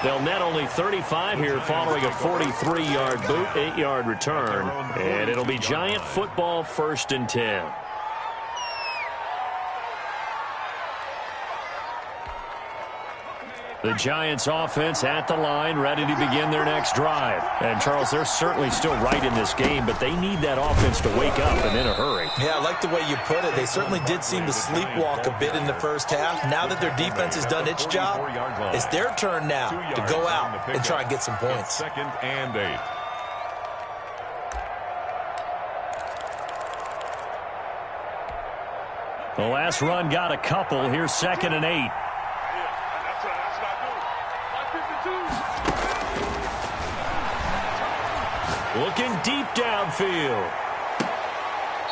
They'll net only 35 here following a 43-yard boot, 8-yard return. And it'll be Giant football 1st and 10. The Giants offense at the line, ready to begin their next drive. And, Charles, they're certainly still right in this game, but they need that offense to wake up and in a hurry. Yeah, I like the way you put it. They certainly did seem to sleepwalk a bit in the first half. Now that their defense has done its job, it's their turn now to go out and try and get some points. 2nd and 8. The last run got a couple. Here's 2nd and 8. Looking deep downfield.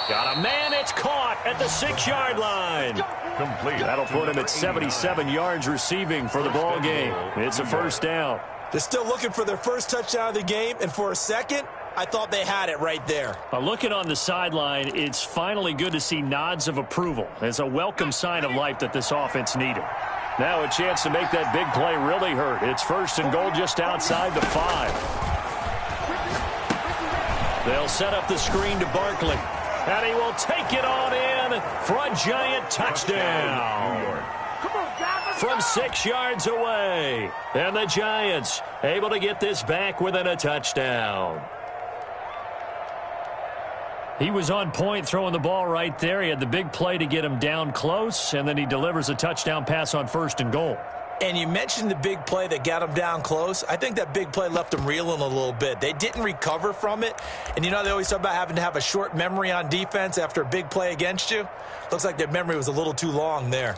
Got a man. It's caught at the 6-yard line. Complete. That'll put him at 77 yards receiving for the ball game. It's a 1st down. They're still looking for their first touchdown of the game, and for a second, I thought they had it right there. Looking on the sideline, it's finally good to see nods of approval. It's a welcome sign of life that this offense needed. Now a chance to make that big play really hurt. It's 1st and goal just outside the 5. They'll set up the screen to Barkley. And he will take it on in for a giant touchdown. From 6 yards away. And the Giants able to get this back within a touchdown. He was on point throwing the ball right there. He had the big play to get him down close, and then he delivers a touchdown pass on 1st and goal. And you mentioned the big play that got him down close. I think that big play left him reeling a little bit. They didn't recover from it. And you know, they always talk about having to have a short memory on defense after a big play against you. Looks like their memory was a little too long there.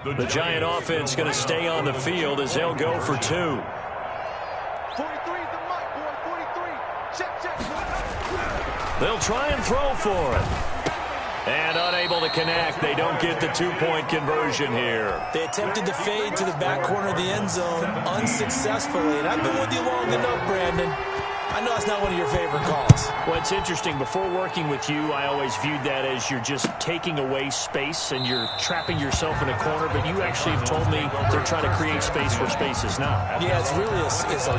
The Giant offense going to stay on the field as they'll go for 2. 43 is the mark, boy. 43. Check. They'll try and throw for it. And unable to connect. They don't get the 2-point conversion here. They attempted to fade to the back corner of the end zone unsuccessfully. And I've been with you long enough, Brandon. I know it's not one of your favorite calls. Well, it's interesting. Before working with you, I always viewed that as you're just taking away space and you're trapping yourself in a corner. But you actually have told me they're trying to create space where space is not. Yeah, it's really a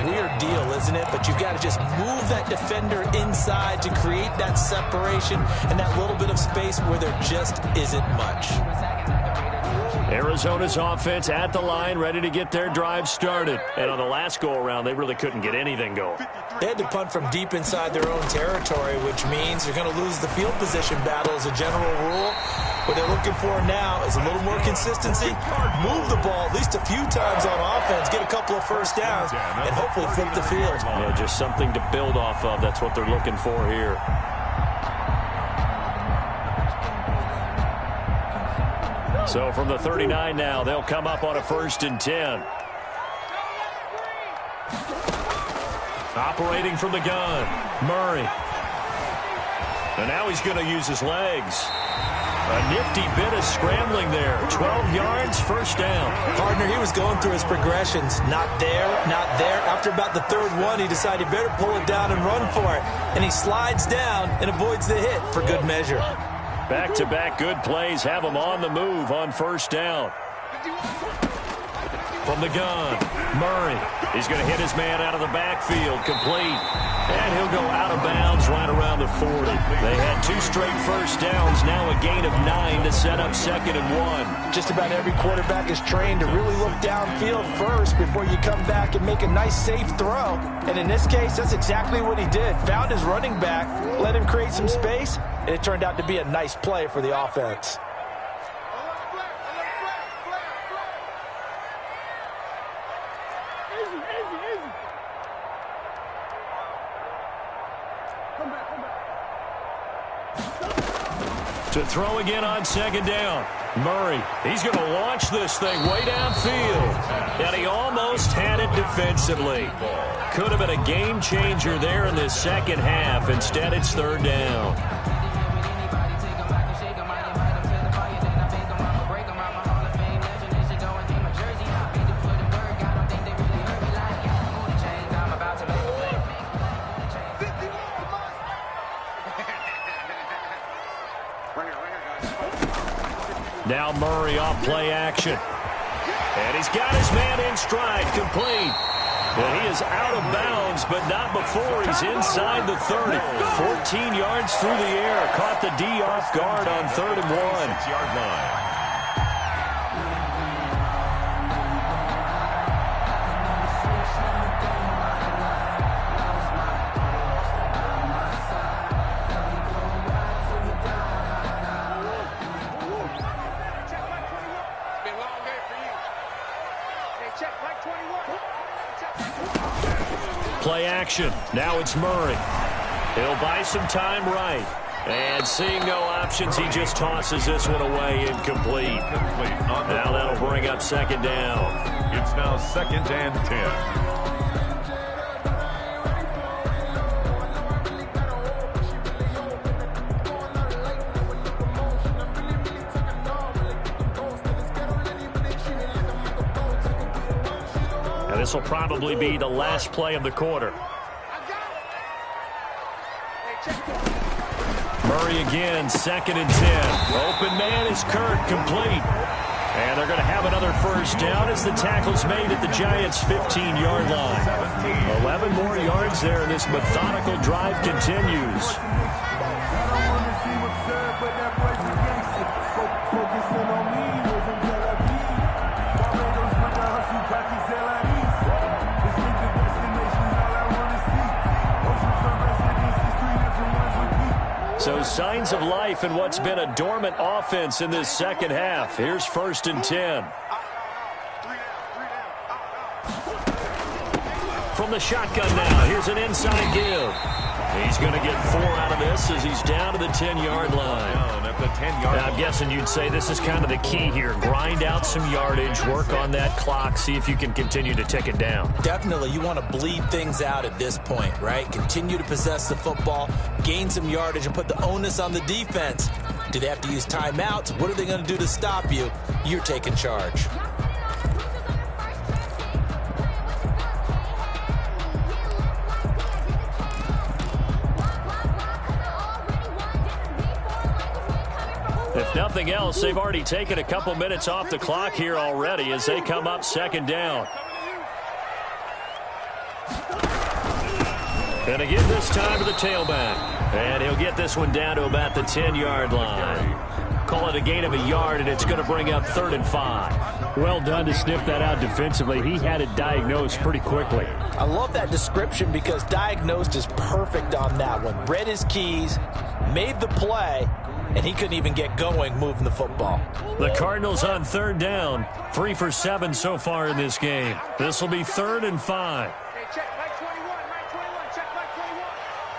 weird deal, isn't it? But you've got to just move that defender inside to create that separation and that little bit of space where there just isn't much. Arizona's offense at the line, ready to get their drive started. And on the last go-around, they really couldn't get anything going. They had to punt from deep inside their own territory, which means they're going to lose the field position battle as a general rule. What they're looking for now is a little more consistency, move the ball at least a few times on offense, get a couple of first downs, and hopefully flip the field. Yeah, just something to build off of. That's what they're looking for here. So from the 39 now, they'll come up on a 1st and 10. Operating from the gun, Murray. And now he's going to use his legs. A nifty bit of scrambling there. 12 yards, 1st down. Partner, he was going through his progressions. Not there, not there. After about the 3rd one, he decided he better pull it down and run for it. And he slides down and avoids the hit for good measure. Back-to-back good plays have him on the move on 1st down. From the gun, Murray. He's going to hit his man out of the backfield, complete. And he'll go out of bounds right around the 40. They had 2 straight 1st downs, now a gain of 9 to set up 2nd and 1. Just about every quarterback is trained to really look downfield first before you come back and make a nice, safe throw. And in this case, that's exactly what he did. Found his running back, let him create some space, and it turned out to be a nice play for the offense. To throw again on 2nd down. Murray, he's going to launch this thing way downfield. And he almost had it defensively. Could have been a game changer there in this 2nd half. Instead, it's 3rd down. Now Murray off play action. And he's got his man in stride, complete. And he is out of bounds, but not before he's inside the 30. 14 yards through the air. Caught the D off guard on 3rd and 1. 6-yard line. Play action. Now it's Murray. He'll buy some time right. And seeing no options, he just tosses this one away incomplete. Now that'll bring up 2nd down. It's now 2nd and 10. This will probably be the last play of the quarter. Murray again, 2nd and 10. Open man is Kirk, complete. And they're going to have another 1st down as the tackle's made at the Giants' 15-yard line. 11 more yards there, and this methodical drive continues. So signs of life in what's been a dormant offense in this second half. Here's 1st and 10. From the shotgun now, here's an inside give. He's going to get 4 out of this as he's down to the 10-yard line. I'm guessing you'd say this is kind of the key here. Grind out some yardage, work on that clock, see if you can continue to tick it down. Definitely. You want to bleed things out at this point, right? Continue to possess the football, gain some yardage, and put the onus on the defense. Do they have to use timeouts? What are they going to do to stop you? You're taking charge. If nothing else, they've already taken a couple minutes off the clock here already as they come up 2nd down. Gonna give this time to the tailback. And he'll get this one down to about the 10-yard line. Call it a gain of a yard, and it's going to bring up 3rd and 5. Well done to sniff that out defensively. He had it diagnosed pretty quickly. I love that description because diagnosed is perfect on that one. Read his keys, made the play, and he couldn't even get going moving the football. The Cardinals on 3rd down. 3 for 7 so far in this game. This will be 3rd and 5. Hey, check Mike 21, Mike 21, check Mike 21.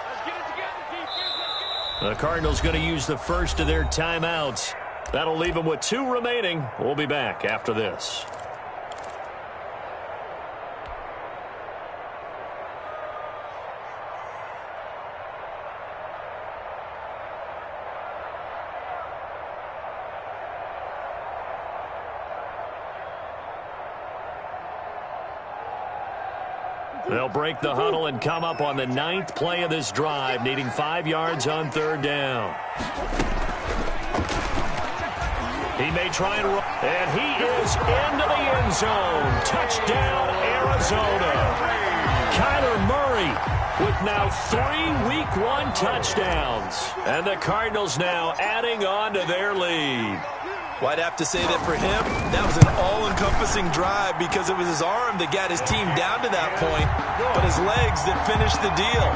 Let's get it together, defense. Let's get it. The Cardinals going to use the first of their timeouts. That'll leave them with 2 remaining. We'll be back after this. They'll break the huddle and come up on the 9th play of this drive, needing 5 yards on 3rd down. He may try and run, and he is into the end zone. Touchdown, Arizona. Kyler Murray with now 3 Week 1 touchdowns. And the Cardinals now adding on to their lead. Well, I'd have to say that for him, that was an all-encompassing drive because it was his arm that got his team down to that point, but his legs that finished the deal.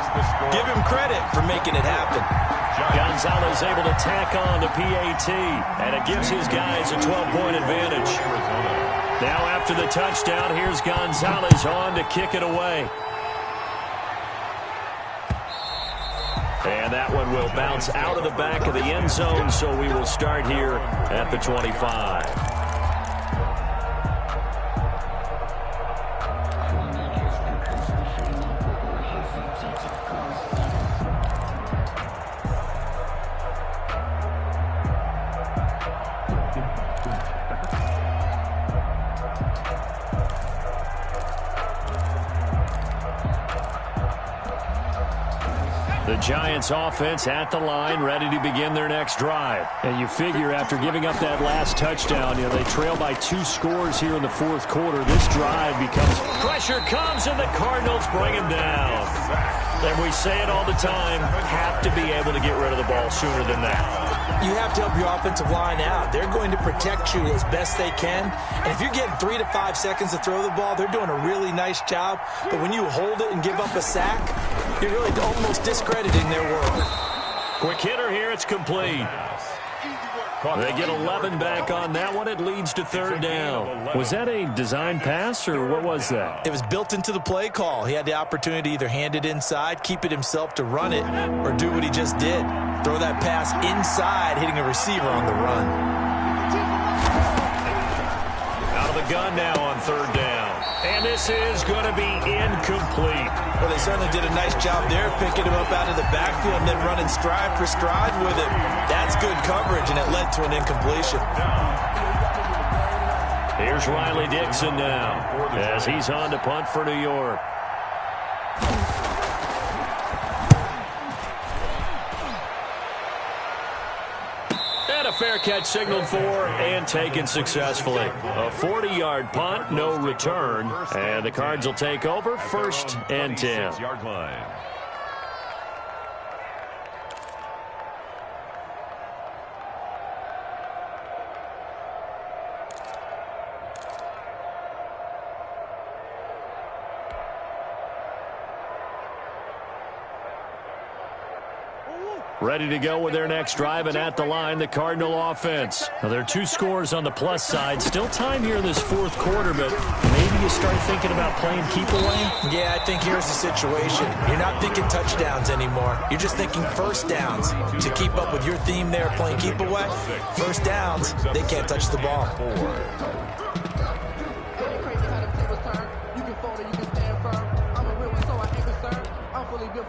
Give him credit for making it happen. Gonzalez able to tack on the PAT, and it gives his guys a 12-point advantage. Now after the touchdown, here's Gonzalez on to kick it away. And that one will bounce out of the back of the end zone, so we will start here at the 25. The Giants offense at the line, ready to begin their next drive. And you figure after giving up that last touchdown, they trail by 2 scores here in the 4th quarter. This drive becomes... Pressure comes, and the Cardinals bring him down. And we say it all the time, have to be able to get rid of the ball sooner than that. You have to help your offensive line out. They're going to protect you as best they can. And if you're getting 3 to 5 seconds to throw the ball, they're doing a really nice job. But when you hold it and give up a sack, you're really almost discrediting their work. Quick hitter here, it's complete. They get 11 back on that one. It leads to 3rd down. Was that a design pass, or what was that? It was built into the play call. He had the opportunity to either hand it inside, keep it himself to run it, or do what he just did. Throw that pass inside, hitting a receiver on the run. Out of the gun now on 3rd down. And this is going to be incomplete. Well, they certainly did a nice job there, picking him up out of the backfield and then running stride for stride with him. That's good coverage, and it led to an incompletion. Here's Riley Dixon now as he's on to punt for New York. And a fair catch signaled for and taken successfully. A 40-yard punt, no return. And the Cards will take over 1st and 10. Ready to go with their next drive, and at the line, the Cardinal offense. Now, there are 2 scores on the plus side. Still time here in this fourth quarter, but maybe you start thinking about playing keep away? Yeah, I think here's the situation. You're not thinking touchdowns anymore. You're just thinking first downs. To keep up with your theme there, playing keep away, first downs, they can't touch the ball.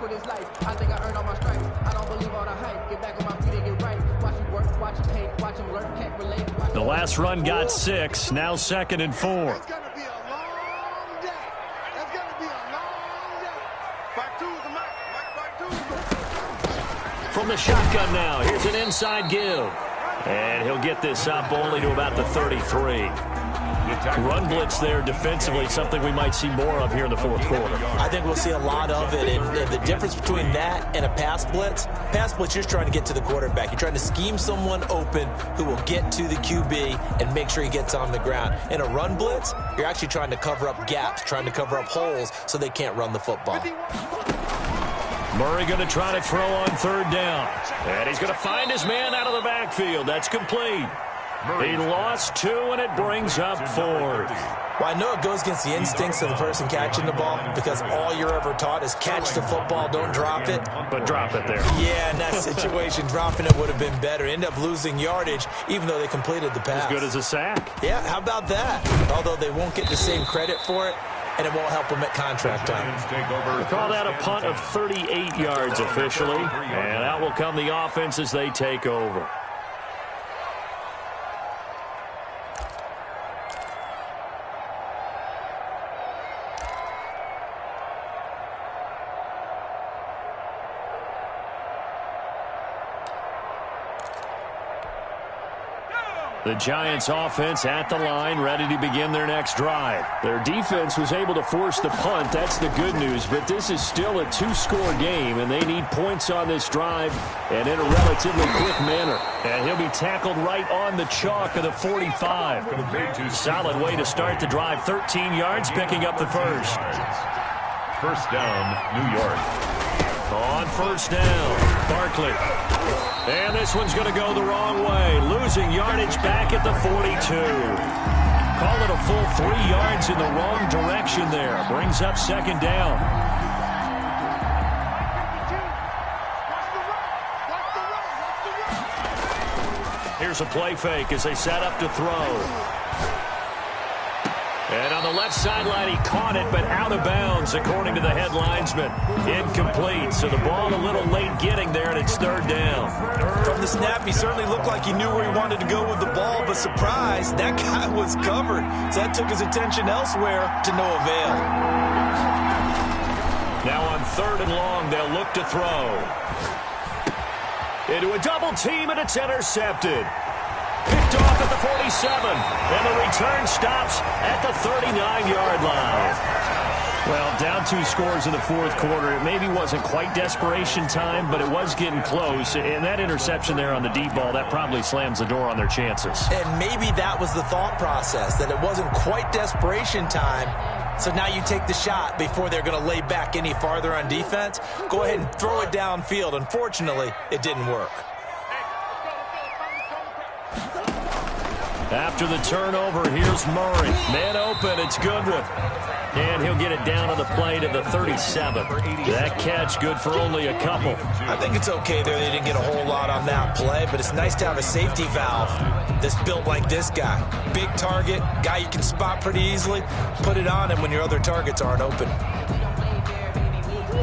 For this life, I think I earned all my stripes. I don't believe all the hype. Get back on my feet and get right. Watch him work, watch him hate, watch him learn, can't relate. The last run got 6, now 2nd and 4. It's gonna be a long day. It's gonna be a long day. Back to the Mike. From the shotgun now, here's an inside give. And he'll get this up only to about the 33. Run blitz there defensively, something we might see more of here in the fourth quarter. I think we'll see a lot of it, and the difference between that and a pass blitz, you're trying to get to the quarterback. You're trying to scheme someone open who will get to the QB and make sure he gets on the ground. In a run blitz, you're actually trying to cover up gaps, trying to cover up holes so they can't run the football. Murray going to try to throw on 3rd down. And he's going to find his man out of the backfield. That's complete. He lost 2, and it brings up 4th. Well, I know it goes against the instincts of the person catching the ball because all you're ever taught is catch the football, don't drop it. But drop it there. Yeah, in that situation, dropping it would have been better. End up losing yardage, even though they completed the pass. As good as a sack. Yeah, how about that? Although they won't get the same credit for it, and it won't help them at contract time. We call that a punt of 38 yards officially, and out will come the offense as they take over. The Giants offense at the line, ready to begin their next drive. Their defense was able to force the punt. That's the good news, but this is still a 2-score game, and they need points on this drive and in a relatively quick manner. And he'll be tackled right on the chalk of the 45. Solid way to start the drive. 13 yards, picking up the first. First down, New York. On first down, Barkley. And this one's going to go the wrong way. Losing yardage back at the 42. Call it a full 3 yards in the wrong direction there. Brings up 2nd down. Here's a play fake as they set up to throw. And on the left sideline, he caught it, but out of bounds, according to the head linesman. Incomplete, so the ball a little late getting there, and it's 3rd down. From the snap, he certainly looked like he knew where he wanted to go with the ball, but surprise, that guy was covered. So that took his attention elsewhere to no avail. Now on 3rd and long, they'll look to throw. Into a double team, and it's intercepted. Picked off at the 47, and the return stops at the 39-yard line. Well, down 2 scores in the fourth quarter. It maybe wasn't quite desperation time, but it was getting close. And that interception there on the deep ball, that probably slams the door on their chances. And maybe that was the thought process, that it wasn't quite desperation time. So now you take the shot before they're going to lay back any farther on defense. Go ahead and throw it downfield. Unfortunately, it didn't work. After the turnover, here's Murray. Man open, it's Goodwin. And he'll get it down on the play to the 37. That catch good for only a couple. I think it's okay there. They didn't get a whole lot on that play, but it's nice to have a safety valve that's built like this guy. Big target, guy you can spot pretty easily. Put it on him when your other targets aren't open.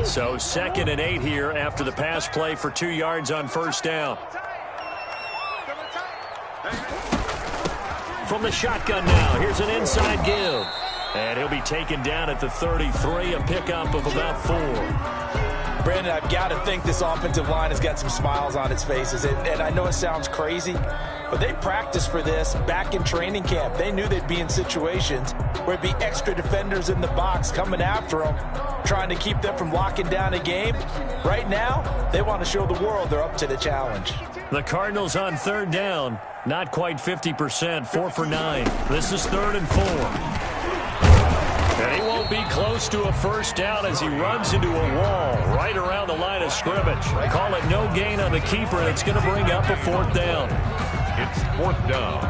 So 2nd and 8 here after the pass play for 2 yards on first down. From the shotgun now, here's an inside give. And he'll be taken down at the 33, a pickup of about 4. Brandon, I've got to think this offensive line has got some smiles on its faces. And I know it sounds crazy, but they practiced for this back in training camp. They knew they'd be in situations where it'd be extra defenders in the box coming after them, trying to keep them from locking down a game. Right now, they want to show the world they're up to the challenge. The Cardinals on 3rd down. Not quite 50%, 4 for 9. This is 3rd and 4. And They won't be close to a first down as he runs into a wall right around the line of scrimmage. Call it no gain on the keeper, and it's going to bring up a fourth down. It's fourth down.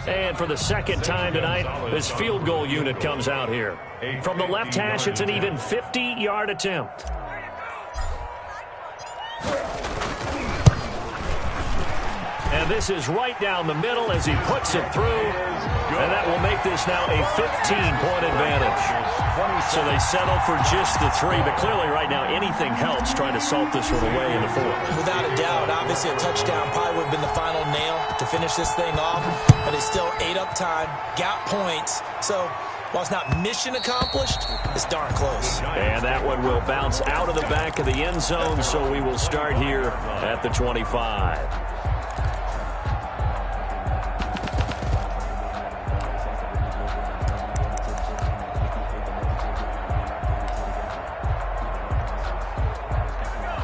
And for the second time tonight, this field goal unit comes out here. From the left hash, it's an even 50-yard attempt. And this is right down the middle as he puts it through. And that will make this now a 15-point advantage. So they settle for just the 3. But clearly right now anything helps trying to salt this one away in the 4th. Without a doubt, obviously a touchdown probably would have been the final nail to finish this thing off. But it's still ate up time, got points. So while it's not mission accomplished, it's darn close. And that one will bounce out of the back of the end zone. So we will start here at the 25.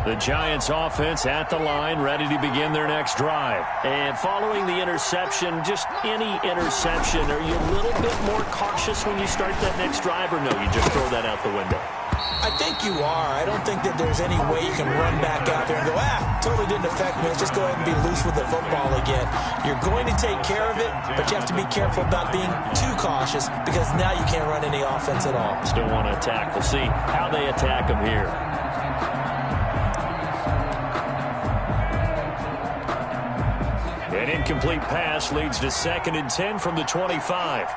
The Giants offense at the line, ready to begin their next drive. And following the interception, just any interception, are you a little bit more cautious when you start that next drive, or no, you just throw that out the window? I think you are. I don't think that there's any way you can run back out there and go, totally didn't affect me. Let's just go ahead and be loose with the football again. You're going to take care of it, but you have to be careful about being too cautious because now you can't run any offense at all. Still want to attack. We'll see how they attack them here. An incomplete pass leads to 2nd and 10 from the 25.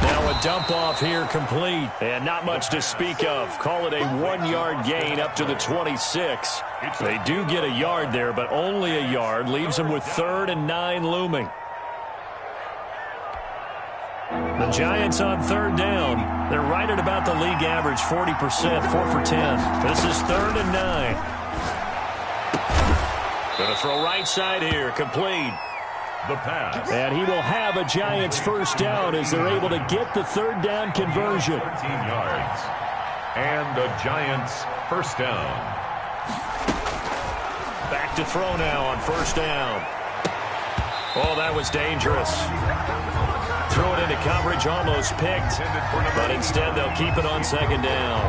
Now a dump off here complete. And not much to speak of. Call it a 1-yard gain up to the 26. They do get a yard there, but only a yard. Leaves them with 3rd and 9 looming. The Giants on 3rd down. They're right at about the league average, 40%, 4 for 10. This is 3rd and 9. Going to throw right side here, complete. The pass. And he will have a Giants first down as they're able to get the 3rd down conversion. 13 yards. And the Giants first down. Back to throw now on 1st down. Oh, that was dangerous. Threw it into coverage, almost picked, but instead they'll keep it on 2nd down.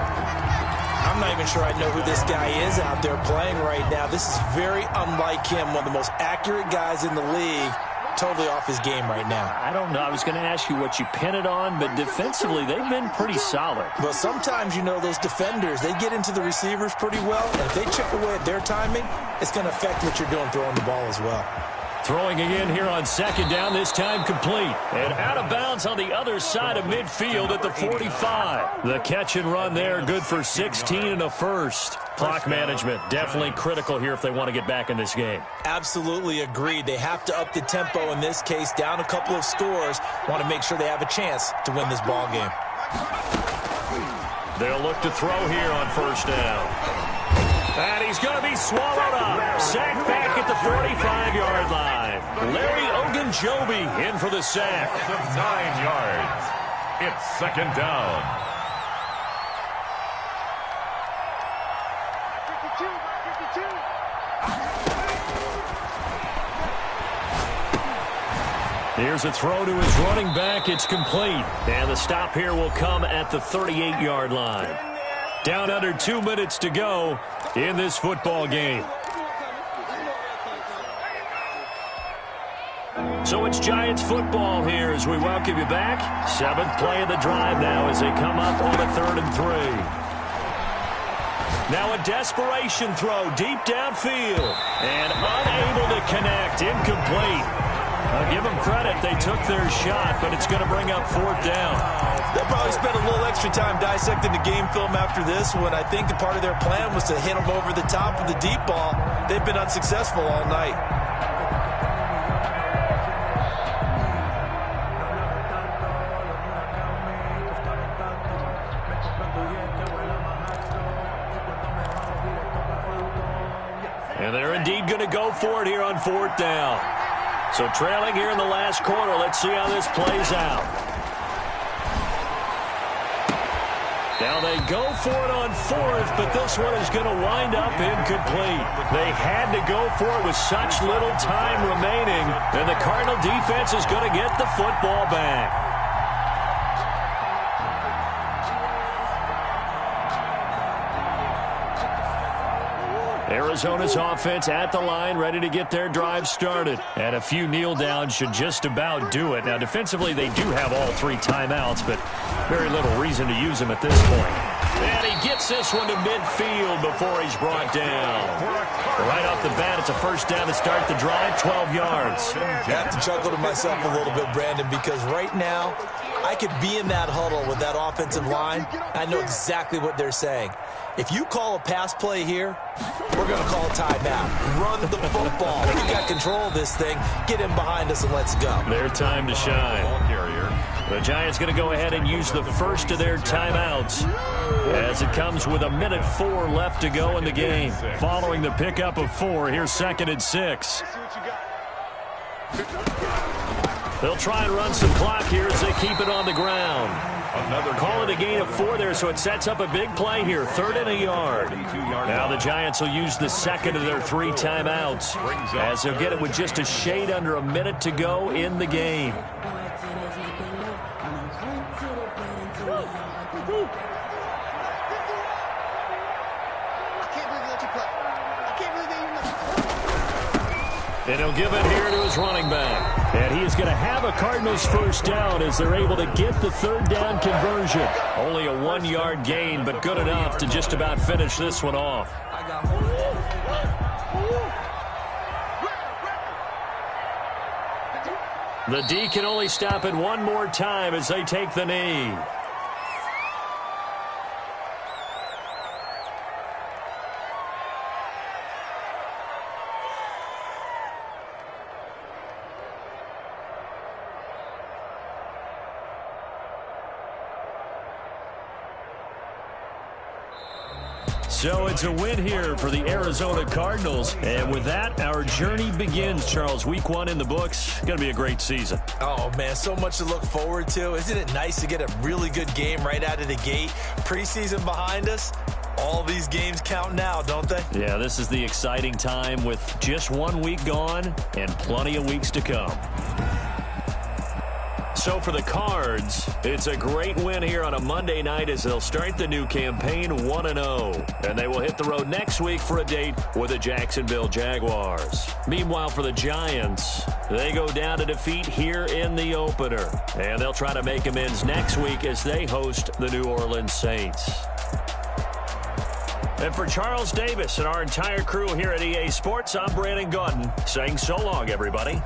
I'm not even sure I know who this guy is out there playing right now. This is very unlike him, one of the most accurate guys in the league. Totally off his game right now. I don't know. I was going to ask you what you pin it on, but defensively they've been pretty solid. Well, sometimes, those defenders, they get into the receivers pretty well, and if they chip away at their timing, it's going to affect what you're doing throwing the ball as well. Throwing again here on 2nd down, this time complete. And out of bounds on the other side of midfield at the 45. The catch and run there, good for 16 and a first. Clock management, definitely critical here if they want to get back in this game. Absolutely agreed. They have to up the tempo in this case, down a couple of scores. Want to make sure they have a chance to win this ball game. They'll look to throw here on 1st down. And he's going to be swallowed up. Sacked back at the 45-yard line. Larry Ogunjobi in for the sack. 9 yards. It's 2nd down. 52. Here's a throw to his running back. It's complete. And the stop here will come at the 38-yard line. Down under 2 minutes to go in this football game. So it's Giants football here as we welcome you back. 7th play of the drive now as they come up on a 3rd and 3. Now a desperation throw deep downfield. And unable to connect. Incomplete. I'll give them credit. They took their shot, but it's going to bring up 4th down. They'll probably spend a little extra time dissecting the game film after this one. I think the part of their plan was to hit them over the top with the deep ball. They've been unsuccessful all night. And they're indeed going to go for it here on 4th down. So trailing here in the last quarter. Let's see how this plays out. Now they go for it on fourth, but this one is going to wind up incomplete. They had to go for it with such little time remaining, and the Cardinal defense is going to get the football back. Arizona's offense at the line, ready to get their drive started. And a few kneel downs should just about do it. Now, defensively, they do have all 3 timeouts, but very little reason to use them at this point. And he gets this one to midfield before he's brought down. Right off the bat, it's a first down to start the drive, 12 yards. I have to chuckle to myself a little bit, Brandon, because right now, I could be in that huddle with that offensive line. I know exactly what they're saying. If you call a pass play here, we're going to call a timeout. Run the football. We got control of this thing. Get him behind us and let's go. Their time to shine. The Giants going to go ahead and use the first of their timeouts as it comes with 1:04 left to go in the game. Following the pickup of 4, here's 2nd and 6. They'll try and run some clock here as they keep it on the ground. Call it a gain of 4 there, so it sets up a big play here. 3rd and a yard. Now the Giants will use the second of their 3 timeouts as they'll get it with just a shade under a minute to go in the game. And he'll give it here to his running back. And he is going to have a Cardinals first down as they're able to get the 3rd down conversion. Only a 1-yard gain, but good enough to just about finish this one off. The D can only stop it one more time as they take the knee. So it's a win here for the Arizona Cardinals. And with that, our journey begins, Charles. Week 1 in the books. Going to be a great season. Oh, man, so much to look forward to. Isn't it nice to get a really good game right out of the gate? Preseason behind us. All these games count now, don't they? Yeah, this is the exciting time with just 1 week gone and plenty of weeks to come. So for the Cards, it's a great win here on a Monday night as they'll start the new campaign 1-0. And they will hit the road next week for a date with the Jacksonville Jaguars. Meanwhile, for the Giants, they go down to defeat here in the opener. And they'll try to make amends next week as they host the New Orleans Saints. And for Charles Davis and our entire crew here at EA Sports, I'm Brandon Gaudin saying so long, everybody.